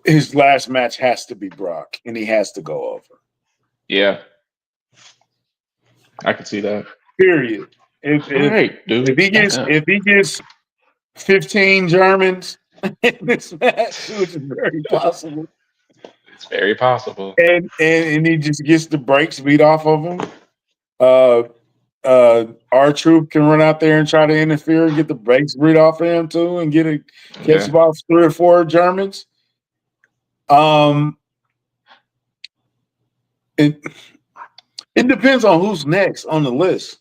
His last match has to be Brock, and he has to go over. Yeah, I can see that. Period. All right, dude, back up. If he gets 15 Germans in this match, which is very possible, It's very possible. and he just gets the brakes beat off of him. Uh, our troop can run out there and try to interfere and get the brakes beat off of him too, and catch Yeah, about 3 or 4 Germans. Um, it it depends on who's next on the list.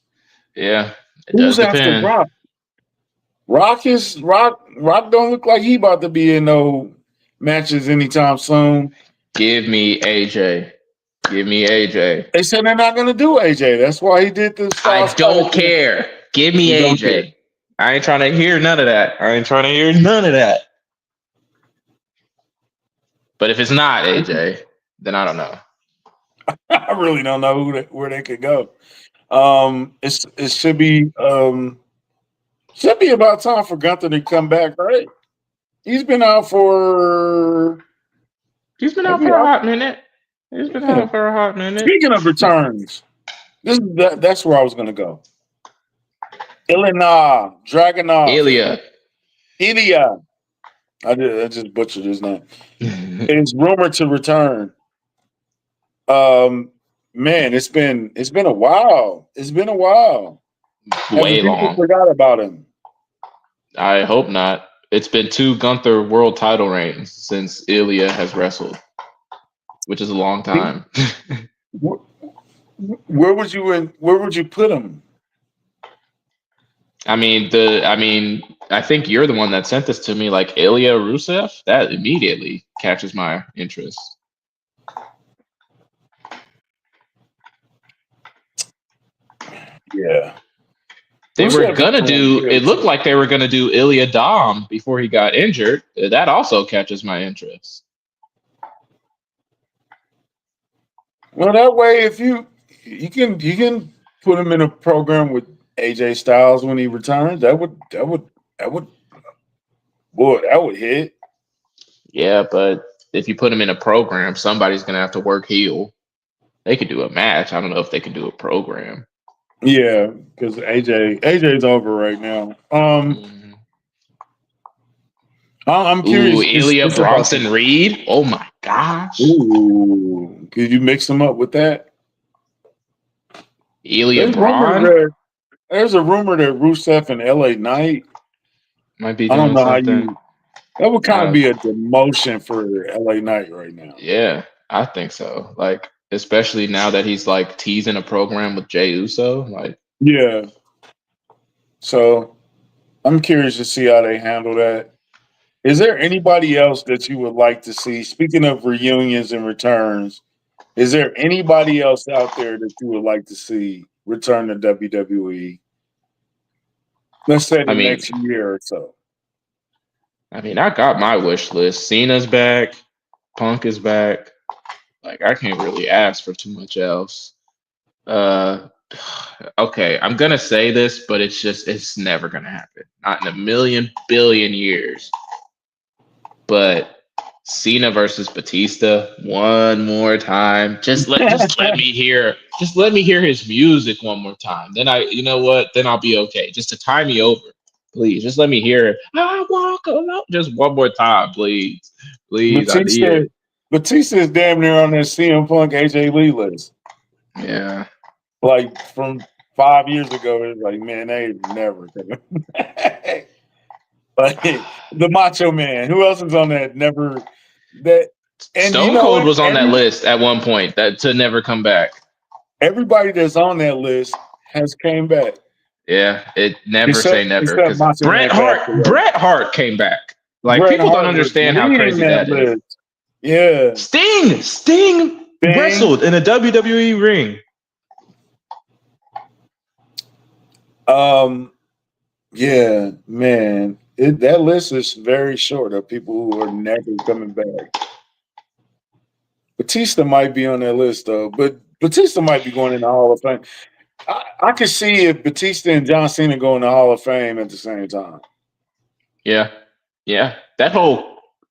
yeah, it does Who's after depend. Brock? Rock don't look like he about to be in no matches anytime soon. Give me AJ. Give me AJ. They said they're not going to do AJ. That's why he did the I Styles don't Clash thing. care. Give me You don't care. AJ. I ain't trying to hear none of that. I ain't trying to hear none of that. But if it's not AJ, then I don't know. I really don't know where they could go. It should be about time for Gunther to come back, right? He's been out for He's been out maybe for a out. hot minute. He's been Yeah. out for a hot minute. Speaking of returns, that's where I was going to go. Ilya Dragunov. Ilya. I just butchered his name. Is rumored to return. Man, it's been a while. It's been a while. Way Have people long. forgot about him? I hope not. It's been 2 Gunther world title reigns since Ilya has wrestled, which is a long time. Where would you put him? I mean, I think you're the one that sent this to me. Like Ilya Rusev, that immediately catches my interest. Yeah. They were Rusev gonna is do. good, It looked too. like they were gonna do Ilya Dom before he got injured. That also catches my interest. Well, that way, if you can put him in a program with AJ Styles when he returns, that would boy, that would hit. Yeah, but if you put him in a program, somebody's gonna have to work heel, They could do a match. I don't know if they could do a program. Yeah, because AJ's over right now. Mhm. I'm Ooh, curious. Ilya It's about to. Bronson Reed. Oh my gosh. Ooh, could you mix them up with that? Ilya There's rumors Braun that there's a rumor that Rusev and LA Knight. might be I don't doing know how something. you. That would kind of Uh, be a demotion for LA Knight right now. yeah, I think so. Like, especially now that he's like teasing a program with Jay Uso. Like, Yeah. So I'm curious to see how they handle that. Is there anybody else that you would like to see? Speaking of reunions and returns, is there anybody else out there that you would like to see return to WWE? Let's say I the mean, next year or so. I got my wish list. Cena's back. Punk is back. Like, I can't really ask for too much else. Uh, okay, I'm gonna say this, but it's never gonna happen. Not in a million billion years. But Cena versus Batista one more time. Just let me hear his music one more time. Then you know what? Then I'll be okay. Just to tie me over, please. Just let me hear it. I walk alone. Just one more time, please, please. I need Batista, it. Batista is damn near on that CM Punk AJ Lee list. Yeah. Like from 5 years ago, it's like, man, they ain't never gonna. Like the Macho Man. Who else is on that? Never that. And you Stone know Cold what? was on that list at one point that to never come back. Everybody that's on that list has came back, Yeah, it never say except never because Macho Man passed away. Bret Hart came back. Like Bret people don't Hart was understand how leading crazy that that is. list. Yeah, Sting Bang. wrestled in a WWE ring. Yeah, man. That list is very short of people who are never coming back. Batista might be on that list though, but Batista might be going in the Hall of Fame. I could see if Batista and John Cena go in the Hall of Fame at the same time. Yeah, yeah.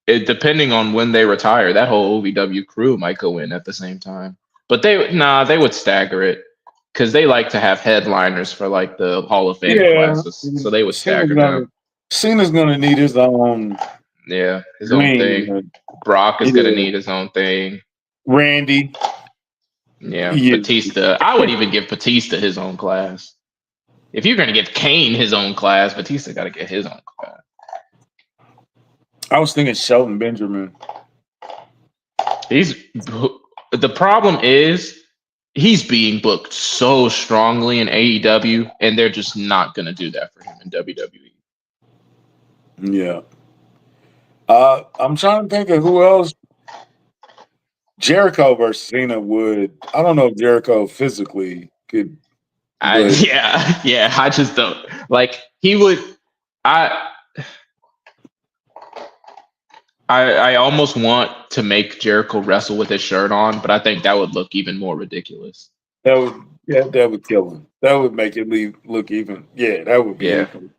Depending on when they retire, that whole OVW crew might go in at the same time. But they would stagger it because they like to have headliners for like the Hall of Fame Yeah, classes, so they would Cena's stagger gonna them. Cena's gonna need his own Yeah, his own thing. wing. Brock is gonna Yeah, need his own thing. Randy. Yeah, Yeah. Batista. I would even give Batista his own class. If you're gonna give Kane his own class, Batista got to get his own class. I was thinking Shelton Benjamin. The problem is he's being booked so strongly in AEW, and they're just not gonna do that for him in WWE. Yeah. I'm trying to think of who else. Jericho versus Cena would. I don't know if Jericho physically could, but Yeah. I just don't like. He would. I I almost want to make Jericho wrestle with his shirt on, but I think that would look even more ridiculous. that would kill him. That would make it look even. Yeah, that would be Yeah. even.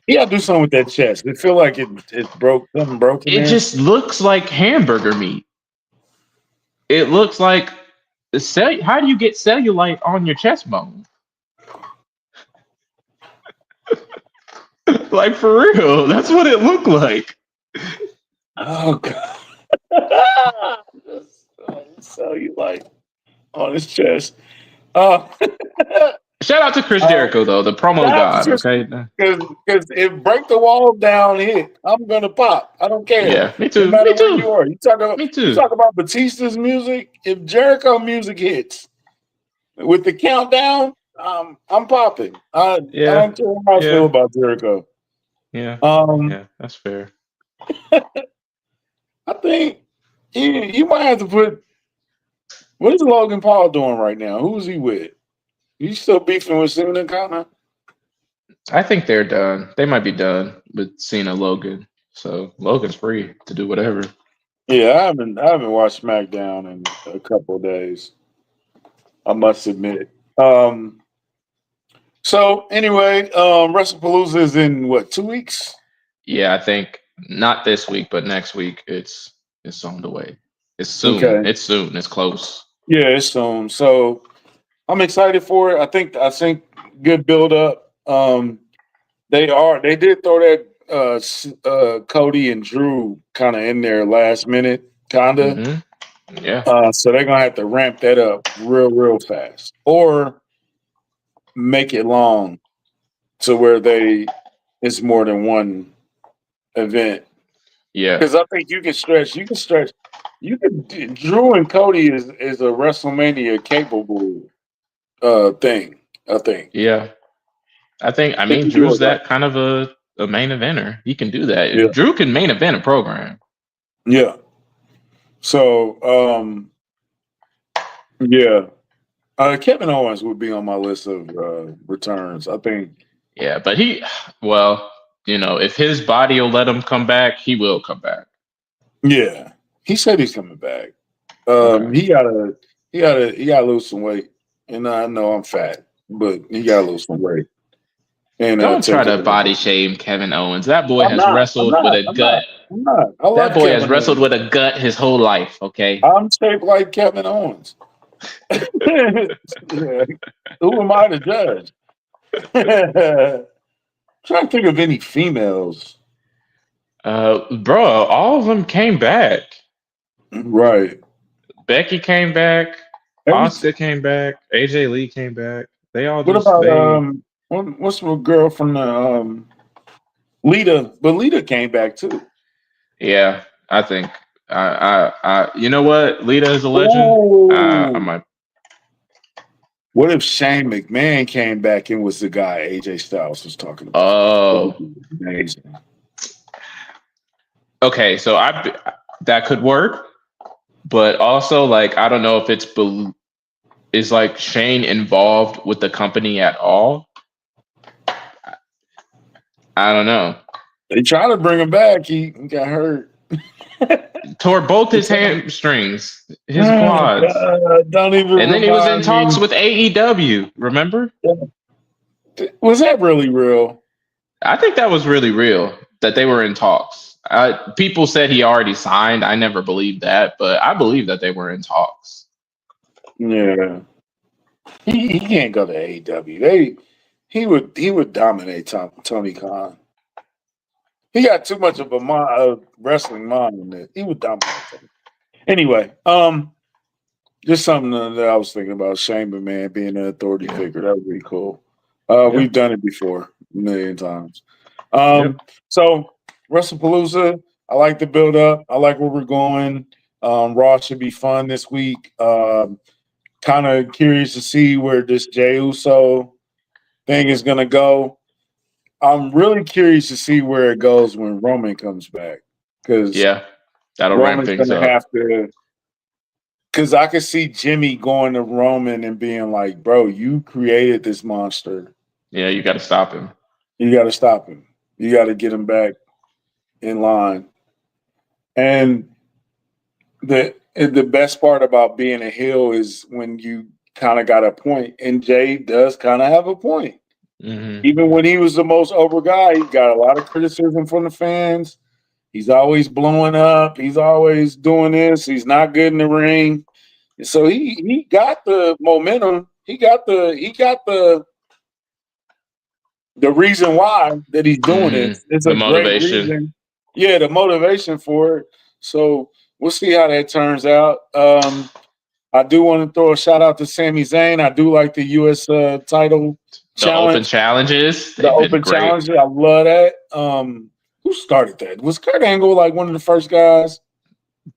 He got to do something with that chest. It feel like it broke something broken It there. just looks like hamburger meat. It looks like how do you get cellulite on your chest bone? Like for real, that's what it looked like. Oh god. So you like on his chest. Uh, Shout out to Chris Jericho though, the promo god. Okay. because if break the wall down hit, I'm gonna pop. I don't care. Yeah, me No too. matter Me where you too. are. Me You too. talk about Batista's music. If Jericho music hits with the countdown, I'm popping. I Yeah. don't care how I feel Yeah. about Jericho. Yeah. Um, Yeah. That's fair. I think you might have to put. What is Logan Paul doing right now? Who's he with? He's still beefing with Cena, kinda. I think they're done. They might be done with Cena Logan. So Logan's free to do whatever. Yeah, I haven't watched SmackDown in a couple of days. I must admit. So anyway, WrestlePalooza is in what, 2 weeks? Yeah, I think not this week, but next week it's on the way. It's soon. Okay. It's soon. It's close. Yeah, it's soon. So I'm excited for it. I think good build up. They did throw that Cody and Drew kind of in there last minute, kinda. Hmm. Yeah. So they're gonna have to ramp that up real fast, or make it long to where it's more than one event. Yeah. Because I think Drew and Cody is a WrestleMania capable thing. I think Yeah. I they mean, can do Drew's it right. that kind of a main eventer. He can do Yeah, that. Drew can main event a program. yeah. So yeah, Kevin Owens would be on my list of returns. I think. Yeah, but well, if his body will let him come back, he will come back. Yeah, he said he's coming back. Okay. He gotta lose some weight, and I know I'm fat, but he gotta lose some weight and Don't try take care to of body it. shame Kevin Owens. That boy I'm has not. I'm wrestled with not. a I'm gut. not. I'm not. I That love boy has Kevin wrestled Owens. with a gut his whole life, okay? I'm shaped like Kevin Owens. Who am I to judge? Trying to think of any females. Bro, all of them came back. Right. Becky came back. Every. Oscar came back. AJ Lee came back. They all What just about they what's the girl from the Lita? But Lita came back too. Yeah, I think you know what? Lita is a legend. I Oh, might. what if Shane McMahon came back and was the guy AJ Styles was talking about? That would Oh, be amazing. okay. So that could work, but also like I don't know if is like Shane involved with the company at all. I don't know. They tried to bring him back. He got hurt. Tore both his hamstrings, his Oh, quads, God, don't even and then he was in remind talks me. with AEW. Remember? Was that really real? I think that was really real that they were in talks. People said he already signed. I never believed that, but I believe that they were in talks. Yeah. He can't go to AEW. He would dominate Tony Khan. He got too much of a wrestling mind that he would dominate them. Anyway, just something that I was thinking about. Shane McMahon being an authority Yeah. figure. That would be cool. Yeah. We've done it before a million times. Yep. So WrestlePalooza, I like the build up. I like where we're going. Raw should be fun this week. Kind of curious to see where this Jey Uso thing is going to go. I'm really curious to see where it goes when Roman comes back, because Yeah. That'll ramp Roman's things going to up. have to. Because I could see Jimmy going to Roman and being like, "Bro, you created this monster. Yeah, you got to stop him. You got to stop him. You got to get him back in line." And the best part about being a heel is when you kind of got a point, and Jay does kind of have a point. Hmm. Even when he was the most over guy, he got a lot of criticism from the fans. He's always blowing up. He's always doing this. He's not good in the ring. So he got the momentum. He got the reason why that he's doing Hmm. it. It's The a great motivation. reason. Yeah, the motivation for it. So we'll see how that turns out. I do want to throw a shout out to Sami Zayn. I do like the U.S. Title The open challenge, challenges, the they've been open great. challenge. I love that. Who started that? Was Kurt Angle like one of the first guys?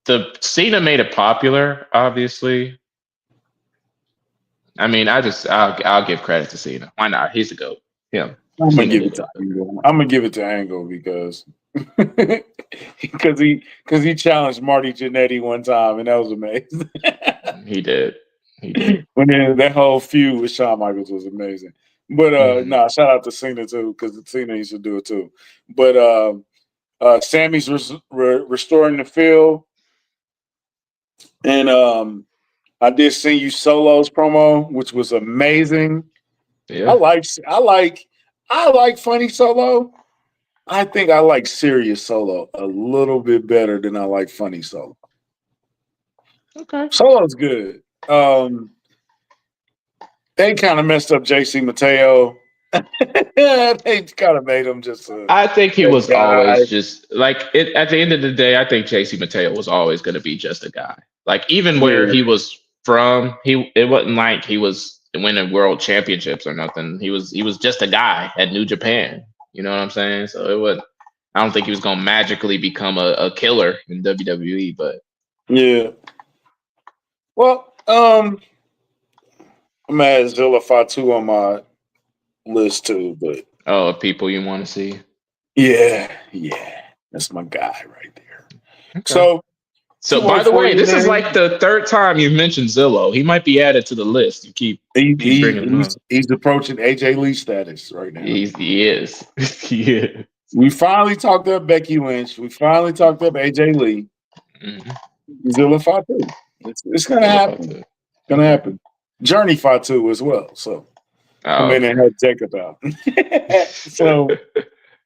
The Cena made it popular, obviously. I mean, I'll give credit to Cena. Why not? He's the GOAT. Him. I'm gonna Cena give the it to GOAT. Angle. I'm gonna give it to Angle because he challenged Marty Jannetty one time, and that was amazing. He did. He did. When that whole feud with Shawn Michaels was amazing. But Hmm. shout out to Cena too, because Cena used to do it too. But Sammy's restoring the field, and I did send you Solo's promo, which was amazing. I Yeah. like I like I like funny Solo. I think I like serious Solo a little bit better than I like funny Solo. Okay. Solo's good. They kind of messed up JC Mateo. They kind of made him just a I think he was guy. always just like it. At the end of the day, I think JC Mateo was always going to be just a guy. Like even where Yeah. he was from, it wasn't like he was winning world championships or nothing. He was just a guy at New Japan. You know what I'm saying? So it was. I don't think he was going to magically become a killer in WWE, but Yeah. Well, I'm gonna add Zilla Fatu on my list too, but oh, people you want to see. yeah, that's my guy right there. Okay. So by the way, this is 49, like the third time you've mentioned Zillow. He might be added to the list. You keep bringing him up. he's approaching AJ Lee status right now. He is. He is. We finally talked up Becky Lynch. We finally talked up AJ Lee. Mm-hmm. Zilla Fatu. It's gonna happen. It's gonna happen. Journey Fatu as well. So come in and help Jacob out. So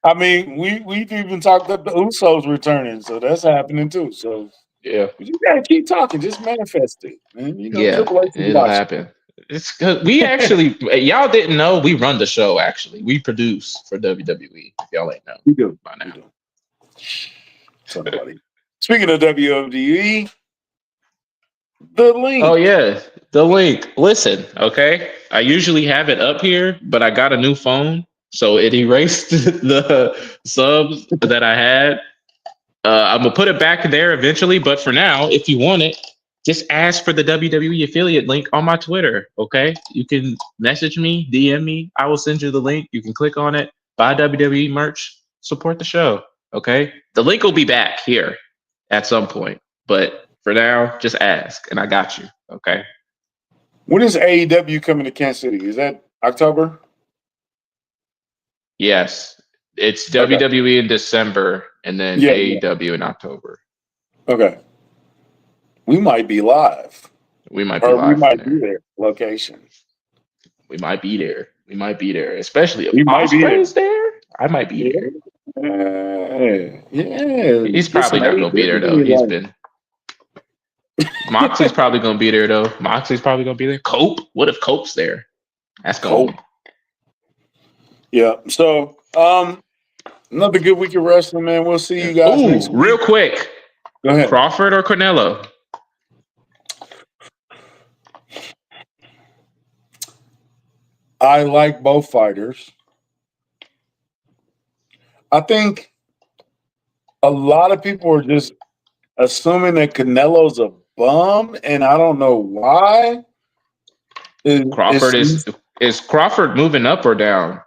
I mean, we've even talked up the Usos returning, so that's happening too. So yeah, you gotta keep talking, just manifest it, man. You know, it'll happen. It's good. We actually, y'all didn't know we run the show. Actually, we produce for WWE. If y'all ain't know, we do by now. We do. Somebody. Speaking of WWE, the link. Oh yeah, the link. Listen, okay. I usually have it up here, but I got a new phone, so it erased the subs that I had. I'm gonna put it back there eventually, but for now, if you want it, just ask for the WWE affiliate link on my Twitter. Okay, you can message me, DM me. I will send you the link. You can click on it, buy WWE merch, support the show. Okay, the link will be back here at some point, but for now, just ask, and I got you. Okay. When is AEW coming to Kansas City? Is that October? Yes, it's Okay. WWE in December, and then AEW in October. Okay. We might be live. We might be live. We might be there. Location. We might be there. We might be there, especially if We might be Ospreay's there. I might be there. Yeah. He's probably not gonna be there though. He's been. Moxley's probably gonna be there though. Moxley's probably gonna be there. Cope. What if Cope's there? That's Cope. going. Yeah. So, another good week of wrestling, man. We'll see you guys next week. Real quick. Go ahead. Crawford or Canelo? I like both fighters. I think a lot of people are just assuming that Canelo's a bum, and I don't know why. Crawford is Crawford moving up or down?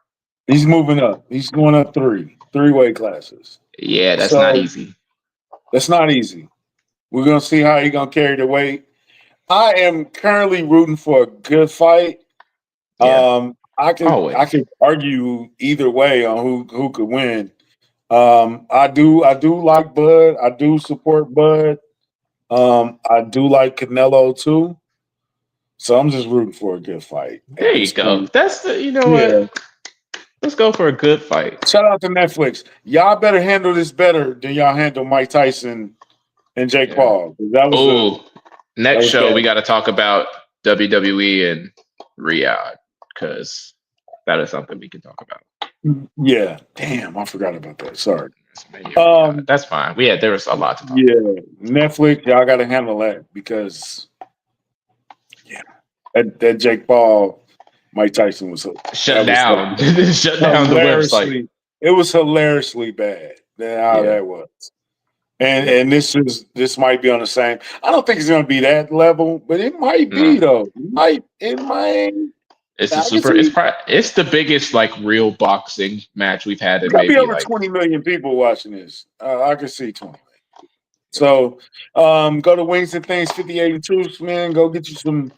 He's moving up. He's going up three weight classes. Yeah, that's not easy. That's not easy. We're gonna see how he's gonna carry the weight. I am currently rooting for a good fight. Yeah. I can argue either way on who could win. I do like Bud. I do support Bud. I do like Canelo too. So I'm just rooting for a good fight. There you go. That's the what. Let's go for a good fight. Shout out to Netflix. Y'all better handle this better than y'all handle Mike Tyson and Jake Paul. Next show we got to talk about WWE and Riyadh because that is something we can talk about. Yeah, damn, I forgot about that. Sorry. That's fine. There was a lot to talk about. Yeah, Netflix, y'all got to handle that because that Jake Paul, Mike Tyson was shut down. Shut down the website. It was hilariously bad. That was. And this might be on the same. I don't think it's going to be that level, but it might be though. It might. It's it's the biggest real boxing match we've had. It's gonna be over 20 million people watching this. I can see 20 million. So go to Wings and Things 58 and Truths, man. Go get you some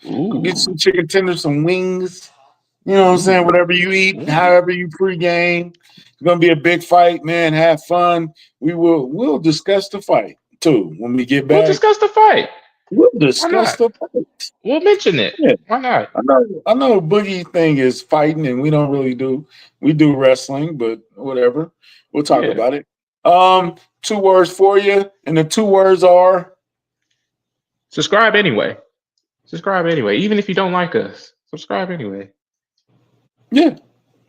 chicken tenders, some wings. You know what I'm saying? Whatever you eat, however you pregame. It's gonna be a big fight, man. Have fun. We'll discuss the fight too when we get back. We'll discuss the fight. We'll discuss the fight. We'll mention it. Yeah. Why not? I know Boogie thing is fighting, and we don't really do. We do wrestling, but whatever. We'll talk about it. 2 words for you, and the 2 words are subscribe anyway. Subscribe anyway. Even if you don't like us, subscribe anyway. Yeah,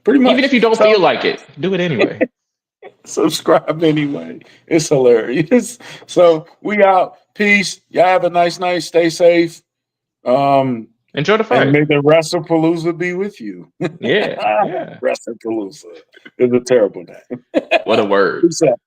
pretty much. Even if you don't So, feel like it, do it anyway. subscribe anyway. It's hilarious. So we out. Peace. Y'all have a nice night. Stay safe. Enjoy the And fight. may the WrestlePalooza be with you. Yeah. WrestlePalooza is a terrible name. What a word. Peace out.